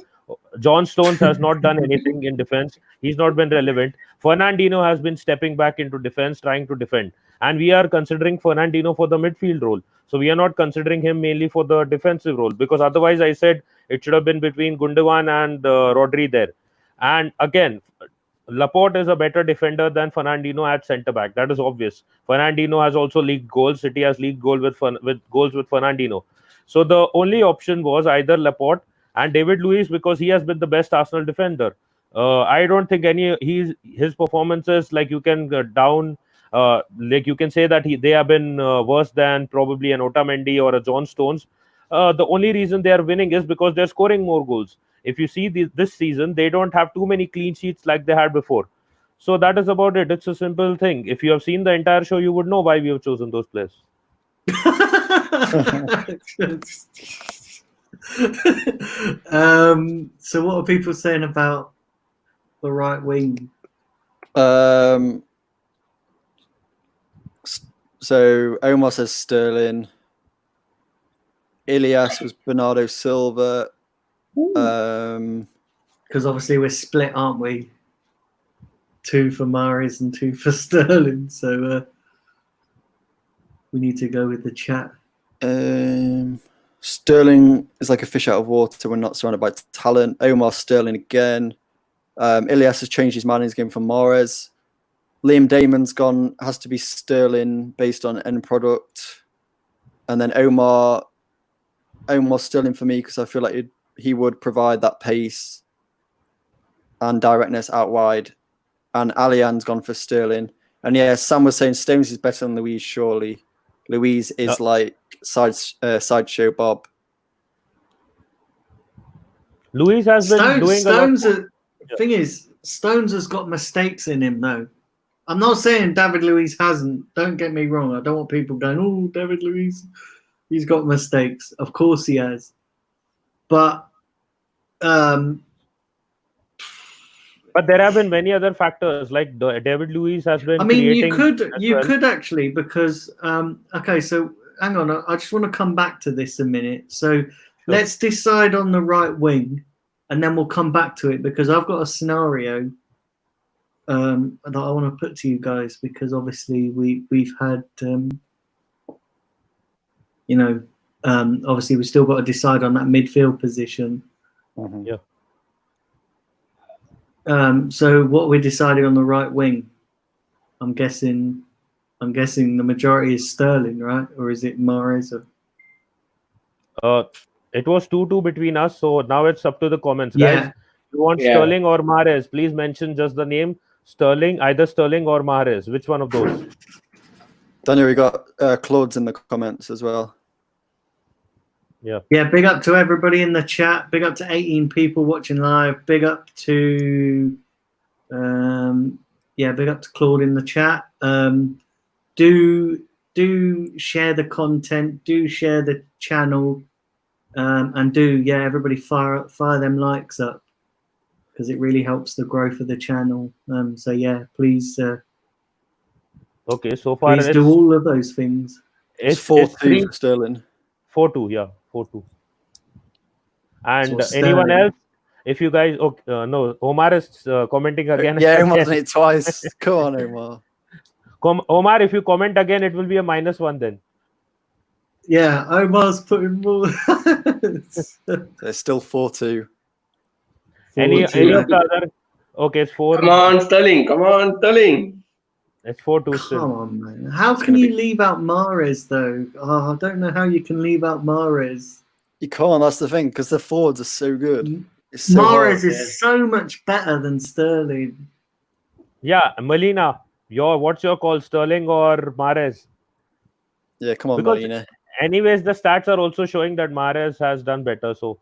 John Stones has not done anything in defense. He's not been relevant. Fernandinho has been stepping back into defense, trying to defend. And we are considering Fernandinho for the midfield role. So we are not considering him mainly for the defensive role. Because otherwise, I said it should have been between Gundogan and Rodri there. And again, Laporte is a better defender than Fernandinho at centre back. That is obvious. Fernandinho has also leaked goals. City has leaked goals with goals with Fernandinho. So the only option was either Laporte and David Luiz, because he has been the best Arsenal defender. I don't think his performances, like you can like you can say that they have been worse than probably an Otamendi or a John Stones. The only reason they are winning is because they're scoring more goals. If you see this season, they don't have too many clean sheets like they had before. So that is about it. It's a simple thing. If you have seen the entire show, you would know why we have chosen those players. So what are people saying about the right wing? So Omar says Sterling. Ilias was Bernardo Silva. Because obviously we're split, aren't we? 2 for Mahrez and 2 for Sterling. So we need to go with the chat. Sterling is like a fish out of water when not surrounded by talent. Omar Sterling again. Ilias has changed his mind in his game for Mahrez. Liam Damon's gone, has to be Sterling based on end product. And then Omar Sterling for me, because I feel like he would provide that pace and directness out wide. And Alian's gone for Sterling. And yeah, Sam was saying Stones is better than Luiz, surely. Luiz is like sideshow Bob. Luiz has been doing Stones. a lot. Thing is, Stones has got mistakes in him, though. I'm not saying David Luiz hasn't. Don't get me wrong. I don't want people going, "Oh, David Luiz, he's got mistakes." Of course he has, but there have been many other factors, like David Luiz has been. I mean, you creating could actually, because okay. So hang on, I just want to come back to this a minute. So let's decide on the right wing, and then we'll come back to it, because I've got a scenario that I want to put to you guys, because obviously we've had obviously we've still got to decide on that midfield position. Mm-hmm. Yeah. So what we're deciding on the right wing, I'm guessing I'm guessing the majority is Sterling, right? Or is it Mahrez? It was 2-2 between us, so now it's up to the comments, Yeah. guys. You want Yeah. Sterling or Mahrez? Please mention just the name Sterling, either Sterling or Mahrez. Which one of those? Daniel, we got Claude's in the comments as well. Yeah. Yeah, big up to everybody in the chat. Big up to 18 people watching live. Big up to big up to Claude in the chat. Do share the content, do share the channel, and everybody fire them likes up, because it really helps the growth of the channel. So yeah, please Okay, so far please do all of those things. It's it's 4-2 for Sterling. 4-2, yeah, 4-2. And So anyone Sterling. else? If you guys, no, Omar is commenting again. Yeah, Omar's done it twice. Come on, Omar. Omar, if you comment again, it will be a -1 then. Yeah, Omar's putting more. It's still 4-2. Any 4-2. of the other? Okay, it's 4. Come on, Sterling. Come on, Sterling. It's 4-2 Come still. on, man. How It's can gonna you leave out Mahrez, though? Oh, I don't know how you can leave out Mahrez. You can't, that's the thing, because the forwards are so good. It's so Mahrez hard. is so much better than Sterling. Yeah, Melina, what's your call, Sterling or Mahrez? Yeah, come on, Because- Melina. Anyways, the stats are also showing that Mahrez has done better. So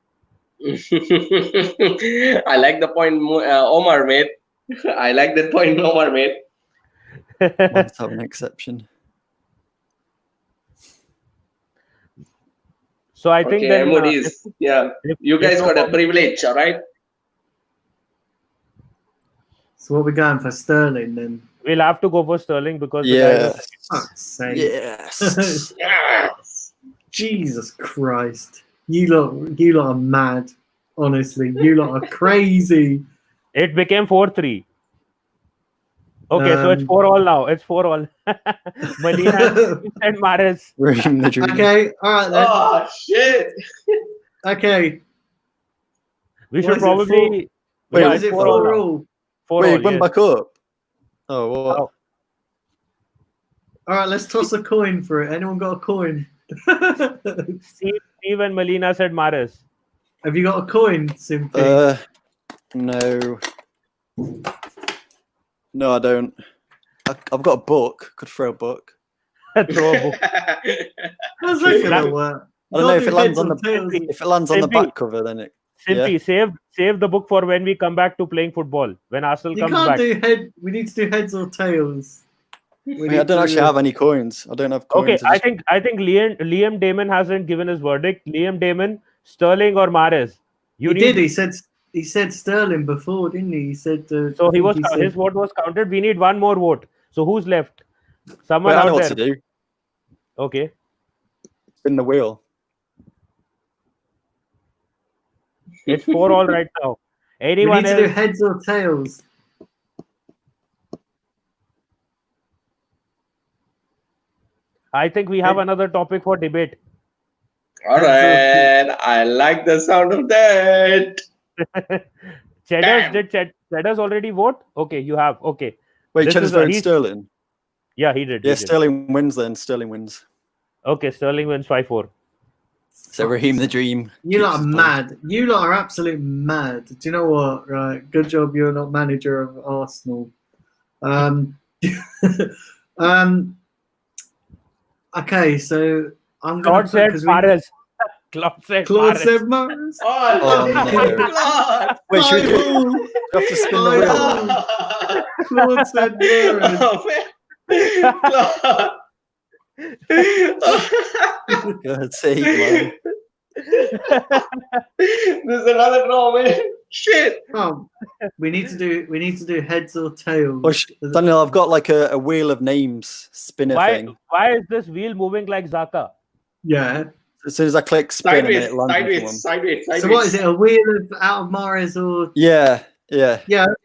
I like the point Omar made. I like that point Omar made. Let's have an exception. So I think Okay, then Moody's. Yeah, you guys got a privilege, all right? So what we going for Sterling then? we'll have to go for Sterling because the guy Yes. Fuck's sake. Yes. Yes. Jesus Christ. You lot are mad. Honestly, you lot are crazy. it became 4-3. Okay, so it's 4-all now. It's 4-all. Melina and Mahrez. Raheem the Dream. Okay, all right then. Oh shit! Okay. We What should is it, probably. Wait, yeah, Is it's it 4-all 4 now. all? 4-all, Wait, went yes. back up. Oh, what? Oh. All right, let's toss a coin for it. Anyone got a coin? Steve and Melina said Mahrez. Have you got a coin, Simpy? No. No, I don't. I've got a book. Could throw a book. Throw a book. How's that gonna work? I don't know Can't if do it lands heads on or the tails. if it lands on the Simpy. back cover, then it. Simply save the book for when we come back to playing football. When Arsenal You comes can't back. do head. We need to do heads or tails. Wait, I don't actually have any coins. I don't have coins. Okay, I think Liam Damon hasn't given his verdict. Liam Damon, Sterling or Mahrez? He did. He said Sterling before, didn't he? He said. So his vote was counted. We need one more vote. So who's left? Someone Wait, I know out what there. to do. Okay. Spin the wheel. It's 4-all right now. We Anyone need to do else? heads or tails. I think we have another topic for debate. All right, I like the sound of that. Cheddar's already vote? Okay, you have. Okay. Wait, This Cheddar's is voted Sterling. Yeah, he did. Yeah, he did. Sterling wins then. Sterling wins. Okay, Sterling wins 5-4. So Raheem the Dream. You lot are keeps his mad. You lot are absolute mad. Do you know what? Right. Good job. You're not manager of Arsenal. Okay, so I'm going Claude said Mahrez. Claude said Claude said Mahrez. Mahrez. Oh, no. God. Wait, should we Five-all. do we have to spin the wheel? Claude said Mahrez. Oh, man. God's sake, man. This is another draw, man. Shit. Oh, we need to do heads or tails. Well, Daniel, I've got like a wheel of names spinner thing. Why is this wheel moving like Zaka? Yeah. As soon as I click spin, and it lands on one. Sideways. So what is it? A wheel of out of Mahrez or? Yeah. Yeah.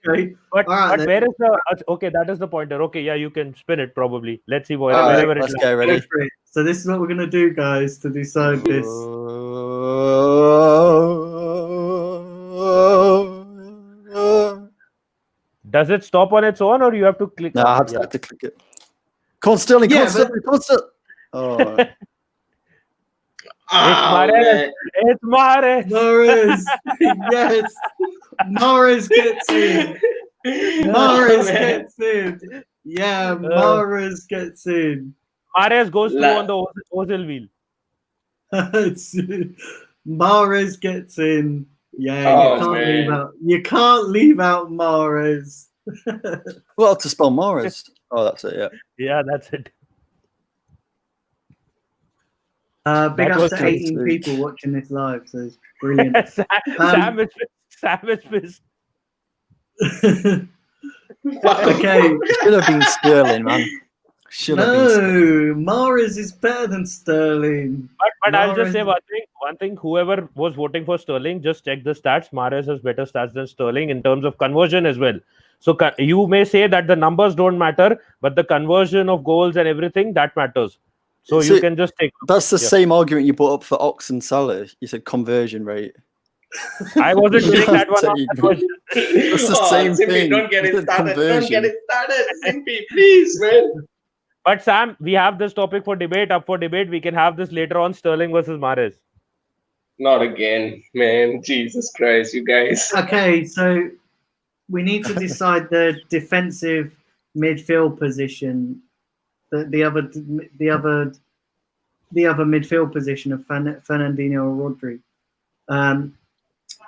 Okay. But, All right, but then. where is the okay? That is the pointer. Okay, yeah, you can spin it probably. Let's see All right, wherever let's it go. Go Ready? for it. So this is what we're gonna do, guys, to decide this. Does it stop on its own, or you have to click? No, I have to click it. Come on, Sterling. Come Yeah, on, Sterling. Come on, Sterling. Oh, It's Mahrez. It's Mahrez. Mahrez. Yes. Mahrez gets in. Mahrez gets in. Yeah, Mahrez gets in. Mahrez goes through on the Ozil wheel. Mahrez gets in. Yeah, Oh, you can't man. leave out. You can't leave out Mahrez. well, to spell Morris. Oh, that's it. Yeah. Yeah, that's it. Big That up was to good 18 too. people watching this live. So it's brilliant. Sam is pissed. Okay. Should have been Sterling, man. Should have been Sterling. No, Mahrez is better than Sterling. But I'll just Mahrez- say one thing. Whoever was voting for Sterling, just check the stats. Mahrez has better stats than Sterling in terms of conversion as well. So you may say that the numbers don't matter, but the conversion of goals and everything, that matters. So you can just take. That's the same argument you brought up for Ox and Salah. You said conversion rate. I wasn't winning that one. That's the same Simpy, thing. don't get You it said started. Don't get conversion. it started, Simpy, please, man. But Sam, we have this topic for debate. Up for debate. We can have this later on. Sterling versus Mahrez. Not again, man. Jesus Christ, you guys. Okay, so we need to decide the defensive midfield position, the other midfield position of Fernandinho or Rodri.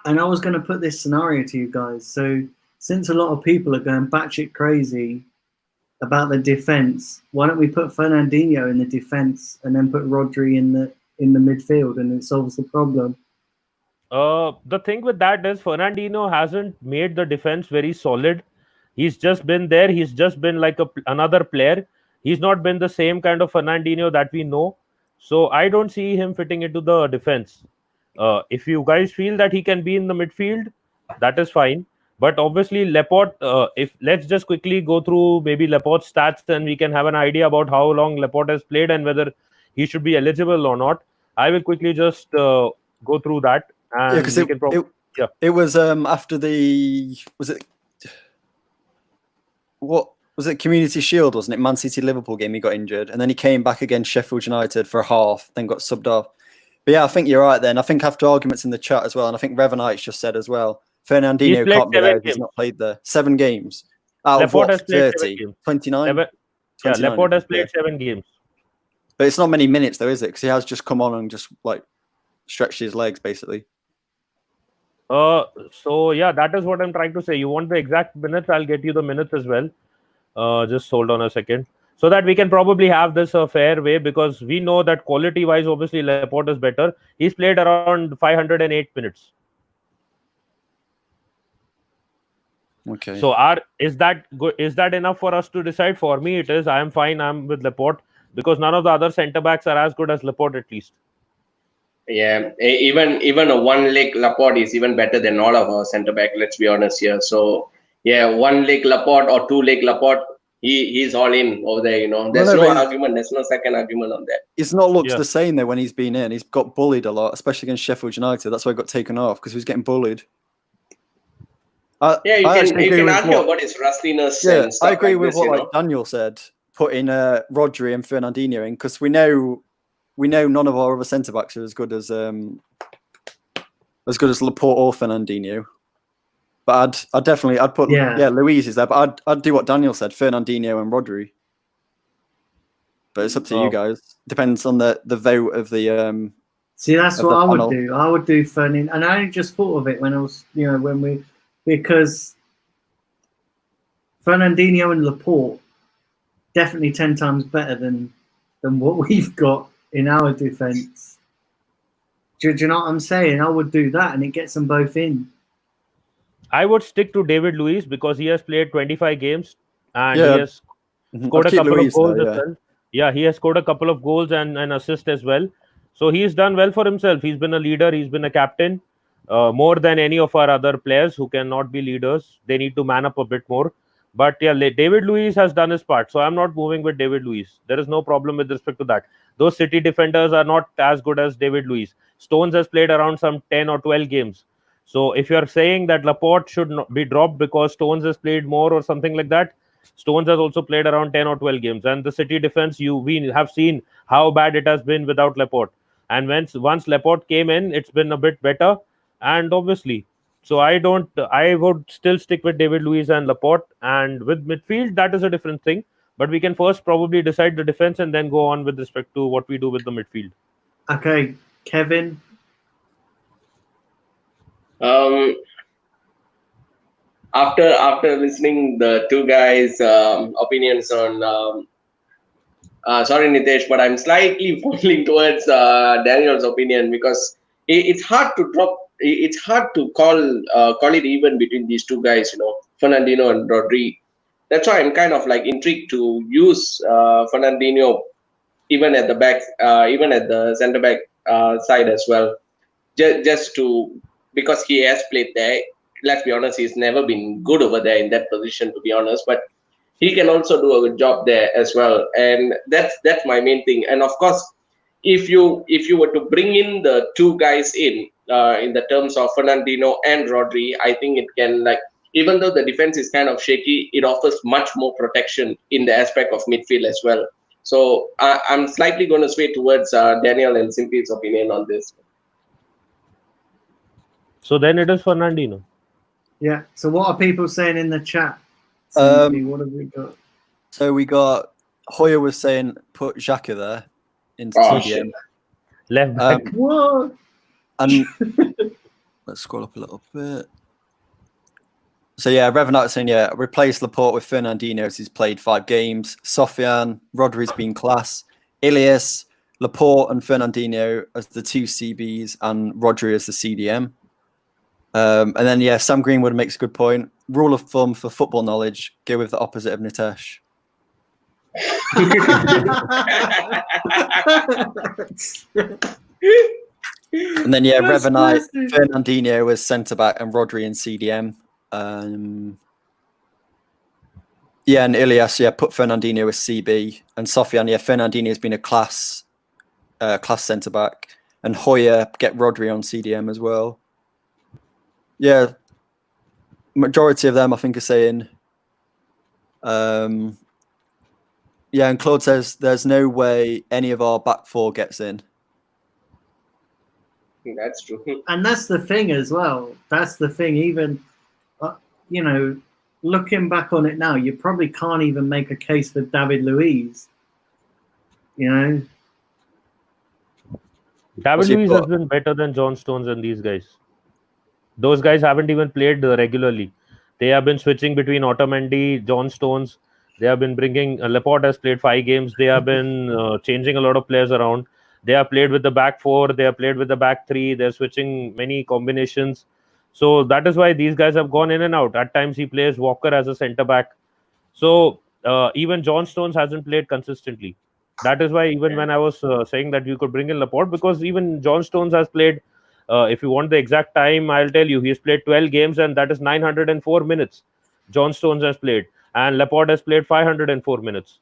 And I was going to put this scenario to you guys. So since a lot of people are going batshit crazy about the defense, why don't we put Fernandinho in the defense and then put Rodri in the midfield, and it solves the problem? The thing with that is Fernandinho hasn't made the defense very solid. He's just been there. He's just been like another player. He's not been the same kind of Fernandinho that we know. So I don't see him fitting into the defense. If you guys feel that he can be in the midfield, that is fine. But obviously, Laporte, let's just quickly go through maybe Laporte's stats, and we can have an idea about how long Laporte has played and whether he should be eligible or not. I will quickly just go through that. And Yeah, because it was after was it Community Shield, wasn't it? Man City Liverpool game, he got injured, and then he came back against Sheffield United for a half, then got subbed off. But yeah, I think you're right then. I think after arguments in the chat as well, and I think Revanite's just said as well, Fernandinho can't be there if he's not played there. 7 games. Out Laporte of what, 30? 29? Yeah, Laporte has played 7 games. But it's not many minutes though, is it? Because he has just come on and just like stretched his legs basically. So yeah, that is what I'm trying to say. You want the exact minutes? I'll get you the minutes as well. Just hold on a second, so that we can probably have this a fair way, because we know that quality-wise, obviously Laporte is better. He's played around 508 minutes. Okay. So is that good? Is that enough for us to decide? For me, it is. I am fine. I'm with Laporte because none of the other centre backs are as good as Laporte, at least. Yeah, even a one-leg Laporte is even better than all of our centre back. Let's be honest here. So yeah, one-leg Laporte or two-leg Laporte, he's all in over there. You know, there's no argument. There's no second argument on that. It's not looked the same though when he's been in. He's got bullied a lot, especially against Sheffield United. That's why he got taken off, because he was getting bullied. You can argue about his rustiness. Yeah, and stuff I agree like with this, what Daniel said, putting Rodri and Fernandinho in, because we know none of our other centre backs are as good as Laporte or Fernandinho. But I'd put Luiz is there, but I'd do what Daniel said, Fernandinho and Rodri. But it's up to you guys. Depends on the vote of the. See, that's what I would do. I would do Fernandinho, and I only just thought of it when I was, because Fernandinho and Laporte definitely 10 times better than what we've got in our defence. Do you know what I'm saying? I would do that, and it gets them both in. I would stick to David Luiz because he has played 25 games and he has scored a couple of goals as well. Yeah, he has scored a couple of goals and an assist as well. So he's done well for himself. He's been a leader. He's been a captain more than any of our other players who cannot be leaders. They need to man up a bit more. But yeah, David Luiz has done his part. So I'm not moving with David Luiz. There is no problem with respect to that. Those City defenders are not as good as David Luiz. Stones has played around some 10 or 12 games. So if you're saying that Laporte should not be dropped because Stones has played more or something like that, Stones has also played around 10 or 12 games, and the City defense, we have seen how bad it has been without Laporte. And once Laporte came in, it's been a bit better, and obviously. So I would still stick with David Luiz and Laporte, and with midfield, that is a different thing. But we can first probably decide the defense and then go on with respect to what we do with the midfield. Okay, Kevin. After listening the two guys' opinions on, sorry Nitesh, but I'm slightly falling towards Daniel's opinion, because it's hard to drop. It's hard to call it even between these two guys, Fernandinho and Rodri. That's why I'm kind of like intrigued to use Fernandinho even at the back, even at the centre back side as well, just to, because he has played there. Let's be honest, he's never been good over there in that position, to be honest, but he can also do a good job there as well, and that's my main thing. And of course, if you were to bring in the two guys in the terms of Fernandinho and Rodri, I think it can, like, even though the defense is kind of shaky, it offers much more protection in the aspect of midfield as well. So I'm slightly going to sway towards Daniel and Simpy's opinion on this. So then it is Fernandinho. Yeah. So what are people saying in the chat? Simpy, what have we got? So we got Hoyer was saying put Xhaka there into CDM. Left back. What? And let's scroll up a little bit. So yeah, Revenant saying, yeah, replace Laporte with Fernandinho as he's played 5 games. Sofian, Rodri's been class. Ilias, Laporte and Fernandinho as the 2 CBs and Rodri as the CDM. And then, yeah, Sam Greenwood makes a good point. Rule of thumb for football knowledge, go with the opposite of Nitesh. And then, yeah, Revenite, Fernandinho as centre-back and Rodri in CDM. Yeah, and Ilias, yeah, put Fernandinho as CB. And Sofian, yeah, Fernandinho has been a class centre-back. And Hoyer, get Rodri on CDM as well. Yeah, majority of them, I think, are saying. Yeah, and Claude says there's no way any of our back 4 gets in. That's true. And that's the thing as well. That's the thing. Even, looking back on it now, you probably can't even make a case for David Luiz. David Luiz has been better than John Stones and these guys. Those guys haven't even played regularly. They have been switching between Otamendi, John Stones. They have been bringing Laporte has played 5 games. They have been changing a lot of players around. They have played with the back 4. They have played with the back 3. They're switching many combinations. So that is why these guys have gone in and out. At times he plays Walker as a centre back. So even John Stones hasn't played consistently. That is why even when I was saying that you could bring in Laporte, because even John Stones has played. If you want the exact time, I'll tell you. He's played 12 games, and that is 904 minutes. John Stones has played, and Laporte has played 504 minutes.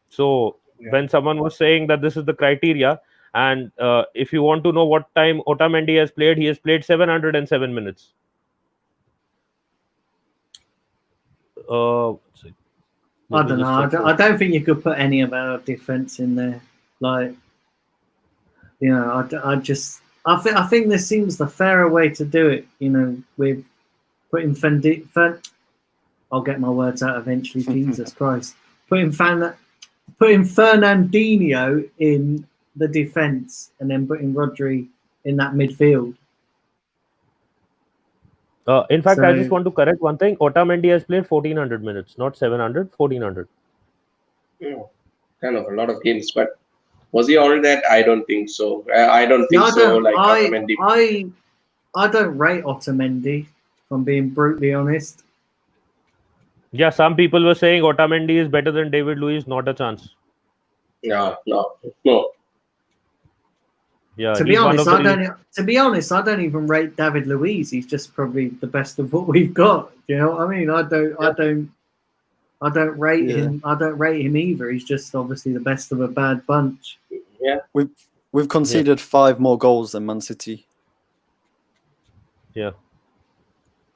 So when someone was saying that this is the criteria, and if you want to know what time Otamendi has played, he has played 707 minutes. I don't know. I don't think you could put any of our defense in there. Like, I think this seems the fairer way to do it. With putting I'll get my words out eventually. Jesus Christ! Putting Fernandinho in the defense and then putting Rodri in that midfield. In fact, I just want to correct one thing. Otamendi has played 1400 minutes, not 700, 1400. Kind of a lot of games, but was he all that? I don't think so. I don't think so. Like Otamendi. I don't rate Otamendi, if I'm being brutally honest. Yeah, some people were saying Otamendi is better than David Luiz. Not a chance. No. Yeah. To be honest, I don't even rate David Luiz. He's just probably the best of what we've got. You know what I mean? I don't rate him. I don't rate him either. He's just obviously the best of a bad bunch. Yeah. We've conceded 5 more goals than Man City. Yeah.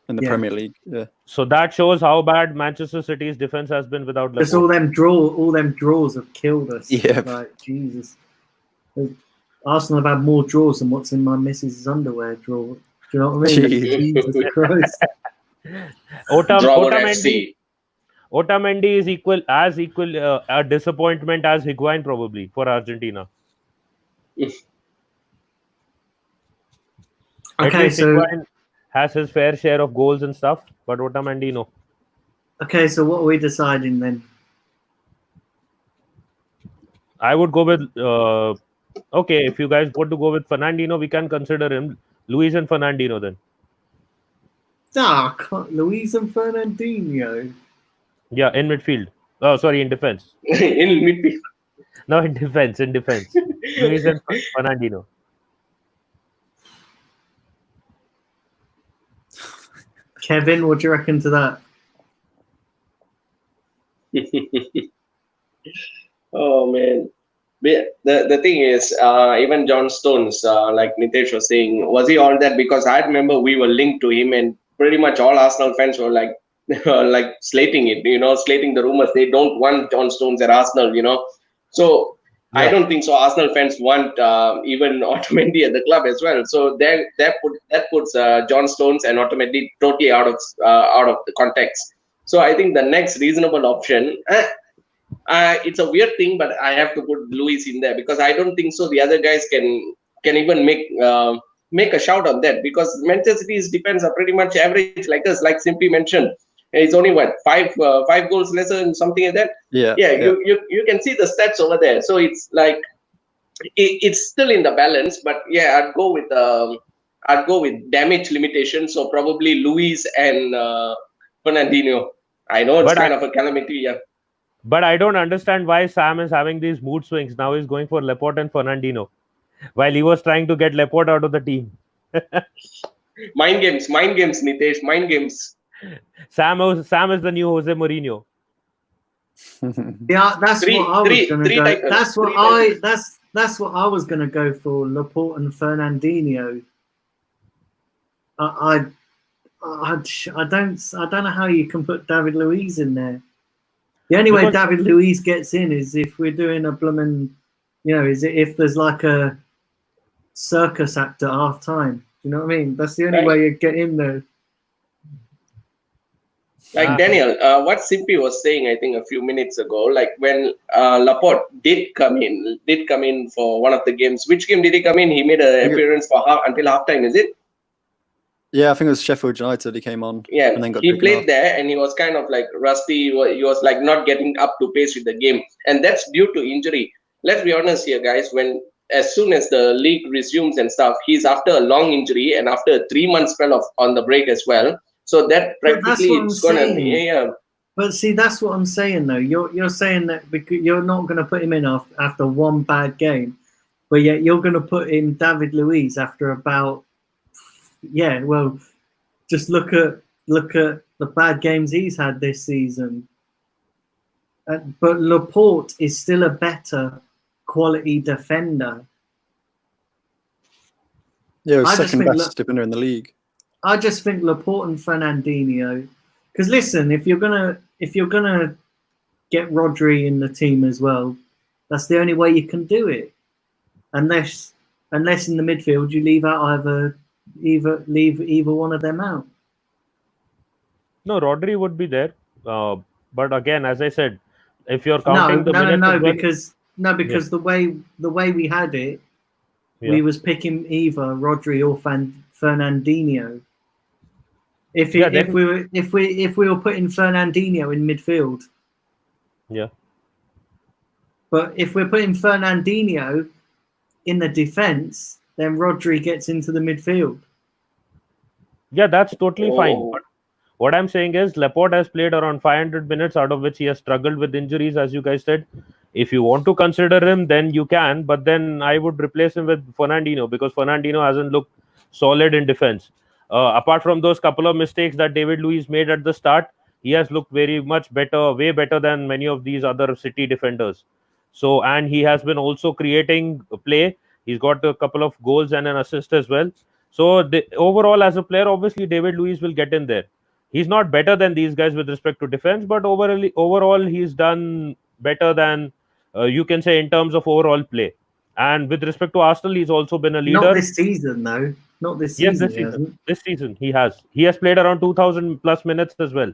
in the Yeah. Premier League. Yeah. So that shows how bad Manchester City's defense has been without Because Laporte. all them draws have killed us. Yeah. Like Jesus. Arsenal have had more draws than what's in my missus' underwear drawer. Do you know what I mean? Jeez. Jesus Christ. Drawer Otamendi, FC. Otamendi is equal a disappointment as Higuain probably for Argentina. At Okay, least so Higuain has his fair share of goals and stuff, but Otamendi no. okay, so what are we deciding then? I would go with okay. If you guys want to go with Fernandinho, we can consider him. Luis and Fernandinho then. Luis and Fernandinho. Yeah, in midfield. Oh, sorry, in defense. In midfield. No, in defense. Luis and Fernandinho. Kevin, what do you reckon to that? Oh man. The thing is, even John Stones, like Nitesh was saying, was he all that? Because I remember we were linked to him, and pretty much all Arsenal fans were like, like slating it, slating the rumors. They don't want John Stones at Arsenal, So Yeah. I don't think so. Arsenal fans want even Otamendi at the club as well. So that puts John Stones and Otamendi totally out of the context. So I think the next reasonable option. It's a weird thing, but I have to put Luis in there because I don't think so. The other guys can even make a shout on that because Manchester City's defense are pretty much average like us, like Simply mentioned. It's only five goals lesser and something like that. Yeah. You can see the stats over there. So it's like it's still in the balance, but yeah, I'd go with damage limitation. So probably Luis and Fernandinho. I know it's kind of a calamity, yeah. But I don't understand why Sam is having these mood swings. Now he's going for Laporte and Fernandinho, while he was trying to get Laporte out of the team. Mind games, Nitesh, mind games. Sam is the new Jose Mourinho. Yeah, that's what I was going to go. Titles. That's what I was going to go for. Laporte and Fernandinho. I don't know how you can put David Luiz in there. The only way David Luiz gets in is if we're doing a blooming, if there's like a circus act at half time. Do you know what I mean? That's the only way you get in there. Like Daniel, what Simpy was saying, I think a few minutes ago, like when Laporte did come in for one of the games. Which game did he come in? He made an appearance for until halftime, is it? Yeah, I think it was Sheffield United. He came on. Yeah, and then got he played off. there, and he was kind of like rusty. He was like not getting up to pace with the game, and that's due to injury. Let's be honest here, guys. As soon as the league resumes and stuff, he's after a long injury and after a 3-month spell on the break as well. So that practically it's gonna be yeah. But see, that's what I'm saying though. You're saying that because you're not going to put him in after one bad game, but yet you're going to put in David Luiz after about. Yeah, well, just look at the bad games he's had this season. But Laporte is still a better quality defender. Yeah, he was second best defender in the league. I just think Laporte and Fernandinho. Because listen, if you're gonna get Rodri in the team as well, that's the only way you can do it. Unless in the midfield you leave out either one of them out. No, Rodri would be there, but again, as I said, if you're counting because the way we had it, we was picking either Rodri or Fernandinho. If we were putting Fernandinho in midfield, yeah. But if we're putting Fernandinho in the defense, then Rodri gets into the midfield. Yeah, that's totally fine. But what I'm saying is Laporte has played around 500 minutes, out of which he has struggled with injuries, as you guys said. If you want to consider him, then you can. But then I would replace him with Fernandinho because Fernandinho hasn't looked solid in defense. Apart from those couple of mistakes that David Luiz made at the start, he has looked very much better, way better than many of these other City defenders. So, and he has been also creating play. He's got a couple of goals and an assist as well. So overall, as a player, obviously David Luiz will get in there. He's not better than these guys with respect to defense, but overall he's done better than you can say in terms of overall play. And with respect to Arsenal, he's also been a leader. Not this season, though. Not this Yes, season. this he season. hasn't. This season he has. He has played around 2,000 plus minutes as well.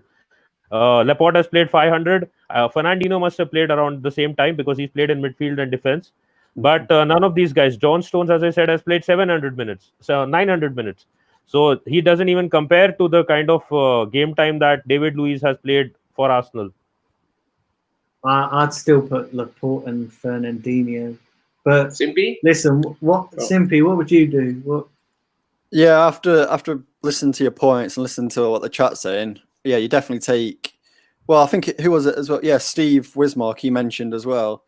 Laporte has played 500. Fernandinho must have played around the same time because he's played in midfield and defense. But none of these guys, John Stones, as I said, has played 700 minutes, so 900 minutes. So he doesn't even compare to the kind of game time that David Luiz has played for Arsenal. I'd still put Laporte and Fernandinho. But Simpy? listen, Simpy, what would you do? What? Yeah, after listening to your points and listening to what the chat's saying, yeah, you definitely take. Well, I think who was it as well? Yeah, Steve Wismark, he mentioned as well.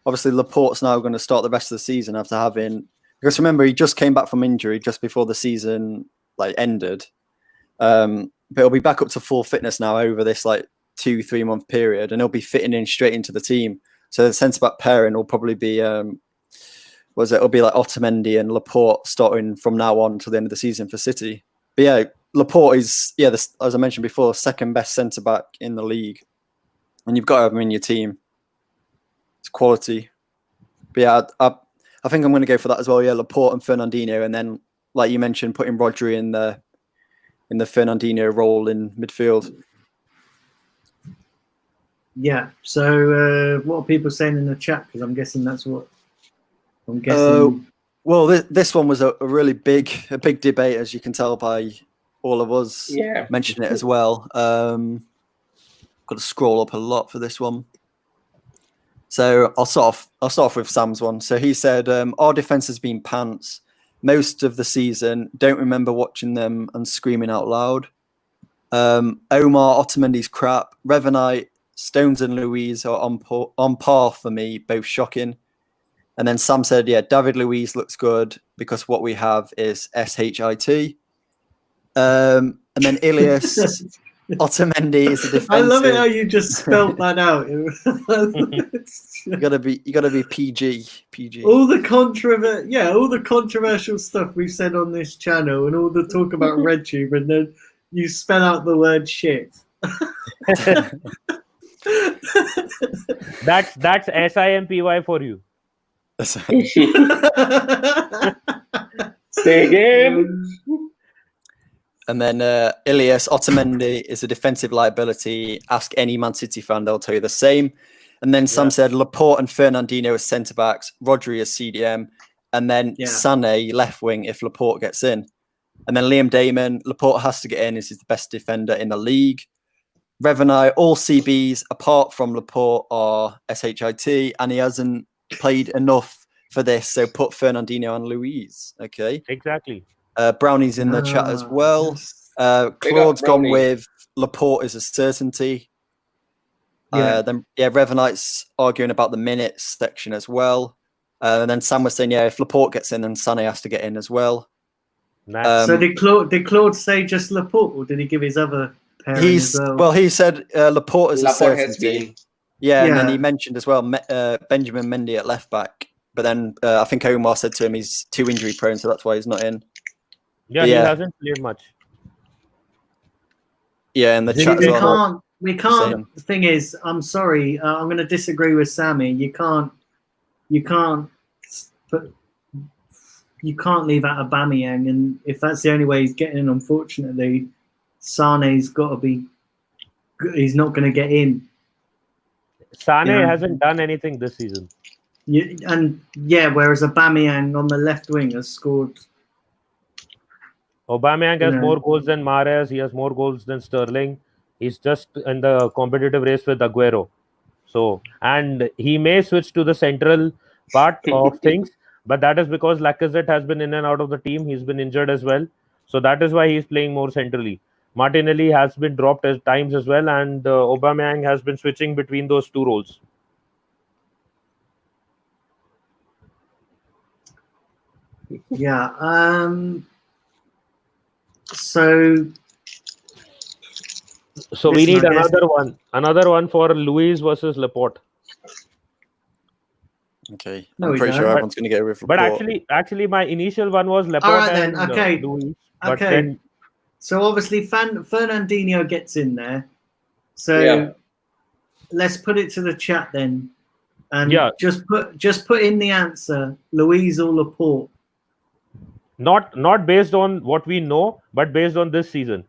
Obviously, Laporte's now going to start the rest of the season after having, because remember, he just came back from injury just before the season ended. But he'll be back up to full fitness now over this 2-3 month period, and he'll be fitting in straight into the team. So the centre back pairing will probably be it'll be like Otamendi and Laporte starting from now on to the end of the season for City. But yeah, Laporte is as I mentioned before, second best centre back in the league, and you've got to have him in your team. It's quality. But yeah, I think I'm going to go for that as well. Yeah, Laporte and Fernandinho, and then like you mentioned, putting Rodri in the Fernandinho role in midfield. Yeah. So what are people saying in the chat? Because I'm guessing that's what I'm guessing. Well, this one was a really big debate, as you can tell by all of us mentioning it as well. Got to scroll up a lot for this one. So I'll start off with Sam's one. So he said, our defense has been pants most of the season. Don't remember watching them and screaming out loud. Omar, Otamendi's crap. Revanite, Stones and Luiz are on par for me, both shocking. And then Sam said, yeah, David Luiz looks good because what we have is SHIT. And then Ilias, Otamendi is a defensive. I love it how you just spelled that out. You gotta be PG. All the controversial stuff we've said on this channel, and all the talk about RedTube, and then you spell out the word shit. That's SIMPY for you. Say again. And then Ilias, Otamendi is a defensive liability. Ask any Man City fan, they'll tell you the same. And then some said Laporte and Fernandinho as centre-backs, Rodri as CDM, and then Sané left wing if Laporte gets in. And then Liam Damon, Laporte has to get in, he's the best defender in the league. Revanite, all CBs apart from Laporte are SHIT, and he hasn't played enough for this, so put Fernandinho and Luiz. Okay. Exactly. Brownie's in the chat as well. Claude's gone with Laporte is a certainty. Then Revanite's arguing about the minutes section as well. And then Sam was saying, if Laporte gets in, then Sané has to get in as well. Nice. So did Claude say just Laporte, or did he give his other pairing as well? Well, he said Laporte is a certainty. Has been. And then he mentioned as well Benjamin Mendy at left back. But then I think Omar said to him he's too injury prone, so that's why he's not in. Yeah, he hasn't played much. Yeah, in the chat as well. We can't. The thing is, I'm sorry. I'm going to disagree with Sammy. You can't leave out Aubameyang, and if that's the only way he's getting in, unfortunately, Sané's got to be. He's not going to get in. Sané hasn't done anything this season. Whereas Aubameyang on the left wing has scored. Aubameyang has more goals than Mahrez. He has more goals than Sterling. He's just in the competitive race with Aguero. So, and he may switch to the central part of things, but that is because Lacazette has been in and out of the team. He's been injured as well. So that is why he's playing more centrally. Martinelli has been dropped at times as well, and Aubameyang has been switching between those two roles. Yeah. So we need another one for Luiz versus Laporte. Okay. No, I'm we pretty sure don't. everyone's going to go with But Laporte. actually, my initial one was Laporte All right then, and okay. Luis. But Okay. then, So obviously Fernandinho gets in there. So Yeah. let's put it to the chat then. And Yeah. just put in the answer, Luis or Laporte. not based on what we know, but based on this season.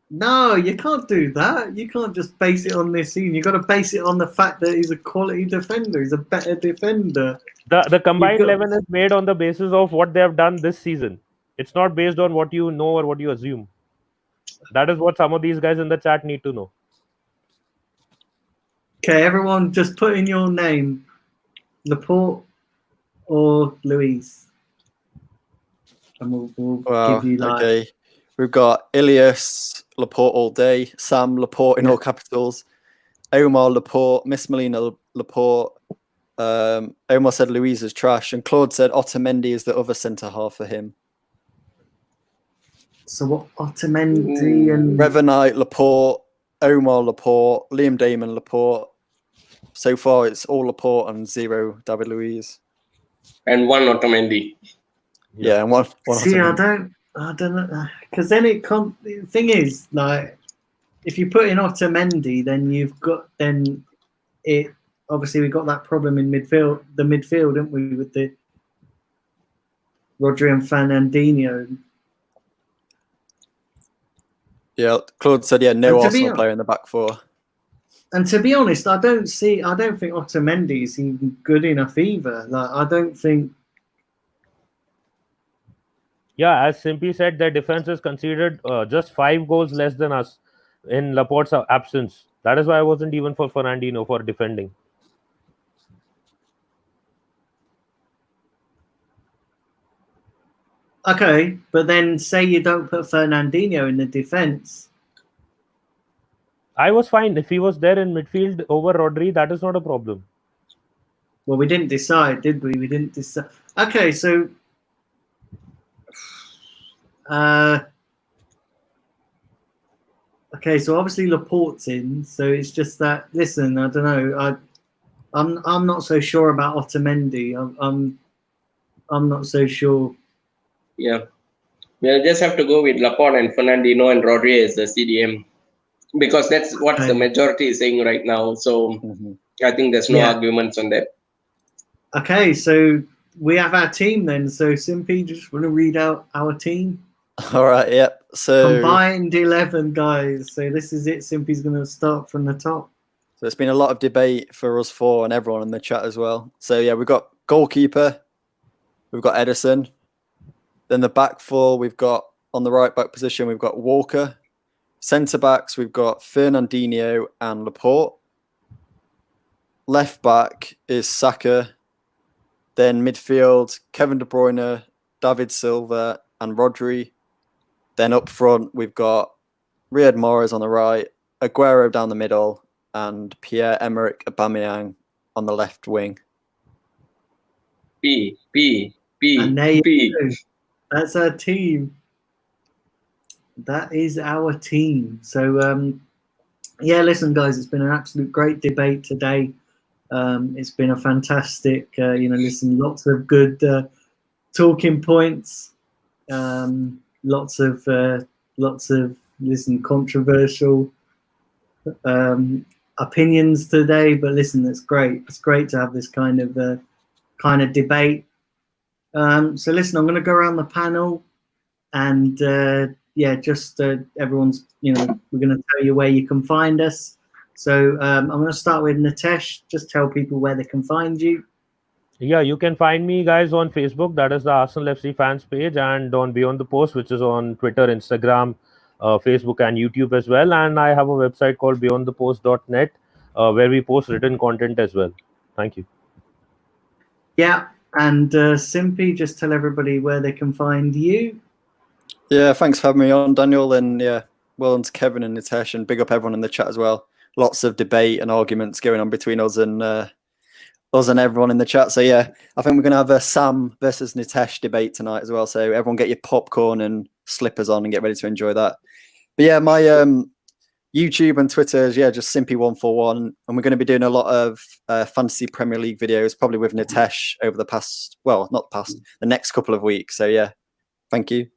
No, you can't do that. You can't just base it on this season. You've got to base it on the fact that he's a quality defender. He's a better defender. The combined You've got- 11 is made on the basis of what they have done this season. It's not based on what you know or what you assume. That is what some of these guys in the chat need to know. Okay, everyone just put in your name, Laporte or Luis. And we'll give you like... Okay. We've got Ilias, Laporte all day, Sam, Laporte in all capitals, Omar, Laporte, Miss Melina, Laporte. Omar said Luis is trash, and Claude said Otamendi is the other centre-half for him. So what, Otamendi and... Revanite, Laporte, Omar, Laporte, Liam Damon, Laporte. So far, it's all Laporte and 0 David Luiz. And 1 Otamendi. Yeah, and one See, Otamendi. I don't know, because then the thing is, like, if you put in Otamendi, then obviously we got that problem in midfield, didn't we, with the Rodri and Fernandinho. Yeah, Claude said, yeah, no And Arsenal player in the back four. And to be honest, I don't think Otamendi is even good enough either. Like, I don't think... Yeah, as Simpy said, their defense is conceded just 5 goals less than us in Laporte's absence. That is why I wasn't even for Fernandinho for defending. Okay, but then say you don't put Fernandinho in the defense. I was fine if he was there in midfield over Rodri. That is not a problem. Well, we didn't decide, did we? We didn't decide. Okay, so okay, so obviously Laporte's in. So it's just that. Listen, I don't know. I'm not so sure about Otamendi. I'm not so sure. Yeah. We'll just have to go with Laporte and Fernandinho and Rodri as the CDM. Because that's what the majority is saying right now. So I think there's no arguments on that. Okay, so we have our team then. So Simpy, just want to read out our team? All right, yep. So combined 11 guys. So this is it. Simpy's going to start from the top. So it's been a lot of debate for us four and everyone in the chat as well. So yeah, we've got goalkeeper, we've got Edison. Then the back four, we've got on the right back position, we've got Walker. Centre backs, we've got Fernandinho and Laporte. Left back is Saka. Then midfield, Kevin De Bruyne, David Silva and Rodri. Then up front, we've got Riyad Mahrez on the right, Aguero down the middle, and Pierre-Emerick Aubameyang on the left wing. And there you go. That's our team. That is our team. So, yeah, listen, guys, it's been an absolute great debate today. It's been a fantastic, listen, lots of good talking points. Lots of listen, controversial opinions today. But listen, that's great. It's great to have this kind of debate. So listen, I'm going to go around the panel, and everyone's, we're going to tell you where you can find us. So I'm going to start with Nitesh. Just tell people where they can find you. Yeah, you can find me, guys, on Facebook. That is the Arsenal FC fans page, and on Beyond the Post, which is on Twitter, Instagram, Facebook, and YouTube as well. And I have a website called beyondthepost.net, where we post written content as well. Thank you. Yeah, and Simpy, just tell everybody where they can find you. Yeah, thanks for having me on, Daniel. And yeah, well done to Kevin and Nitesh, and big up everyone in the chat as well. Lots of debate and arguments going on between us and everyone in the chat. So yeah, I think we're going to have a Sam versus Nitesh debate tonight as well. So everyone get your popcorn and slippers on and get ready to enjoy that. But yeah, my YouTube and Twitter is just Simpy141, and we're going to be doing a lot of fantasy Premier League videos, probably with Nitesh over the next couple of weeks. So yeah, thank you.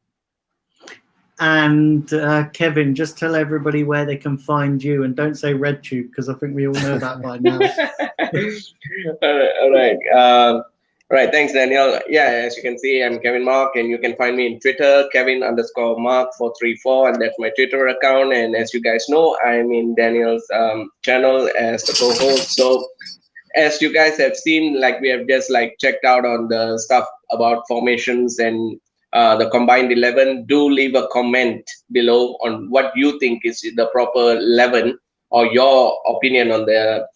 And Kevin, just tell everybody where they can find you, and don't say RedTube because I think we all know that by now. All right. Right. Thanks, Daniel. Yeah, as you can see, I'm Kevin Mark, and you can find me in Twitter, Kevin_Mark434, and that's my Twitter account. And as you guys know, I'm in Daniel's channel as the co-host. So as you guys have seen, like we have just checked out on the stuff about formations and the combined 11. Do leave a comment below on what you think is the proper 11 or your opinion on the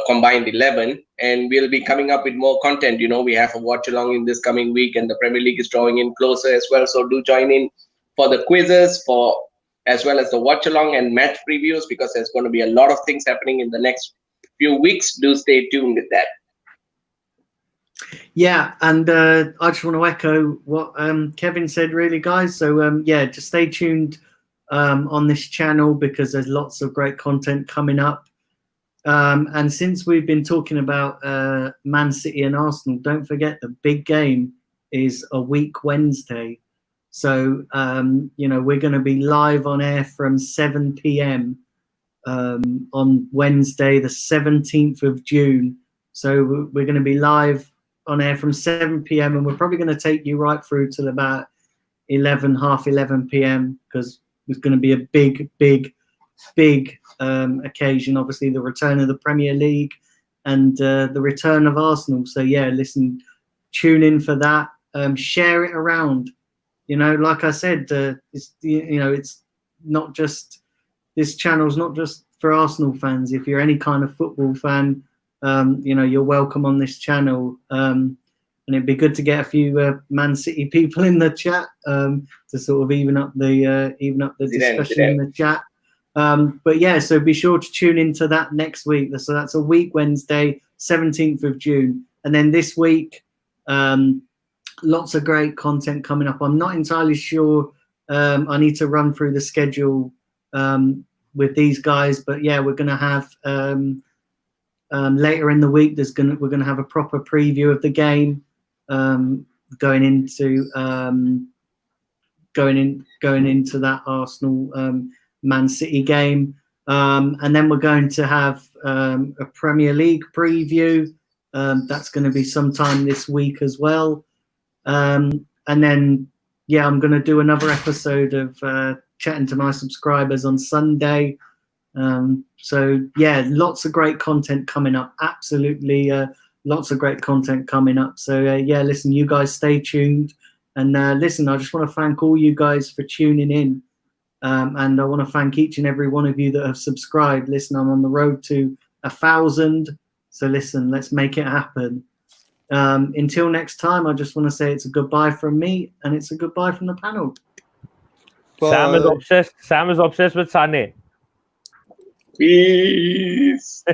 combined 11, and we'll be coming up with more content. We have a watch along in this coming week, and the Premier League is drawing in closer as well, so do join in for the quizzes, as well as the watch along and match previews, because there's going to be a lot of things happening in the next few weeks. Do stay tuned with that. Yeah, and I just want to echo what Kevin said, really, guys. So just stay tuned on this channel, because there's lots of great content coming up. And since we've been talking about Man City and Arsenal, don't forget the big game is a week Wednesday. So, we're going to be live on air from 7 p.m. On Wednesday, the 17th of June. So we're going to be live on air from 7 p.m. and we're probably going to take you right through till about half 11 p.m. because it's going to be a big occasion. Obviously, the return of the Premier League and the return of Arsenal. So yeah, listen, tune in for that. Share it around. Like I said, it's not just, this channel's not just for Arsenal fans. If you're any kind of football fan, you're welcome on this channel. And it'd be good to get a few Man City people in the chat to sort of even up the discussion in the chat. But yeah, so be sure to tune into that next week. So that's a week Wednesday, 17th of June. And then this week, lots of great content coming up. I'm not entirely sure. I need to run through the schedule with these guys, but yeah, we're going to have later in the week. We're going to have a proper preview of the game, going into that Arsenal Man City game, and then we're going to have a Premier League preview. That's going to be sometime this week as well. And then, yeah, I'm going to do another episode of chatting to my subscribers on Sunday. So, yeah, lots of great content coming up. Absolutely lots of great content coming up. So, yeah, listen, you guys stay tuned. And listen, I just want to thank all you guys for tuning in. And I want to thank each and every one of you that have subscribed. Listen, I'm on the road to 1,000. So, listen, let's make it happen. Until next time, I just want to say it's a goodbye from me and it's a goodbye from the panel. Sam is obsessed. Sam is obsessed with Sane. Peace.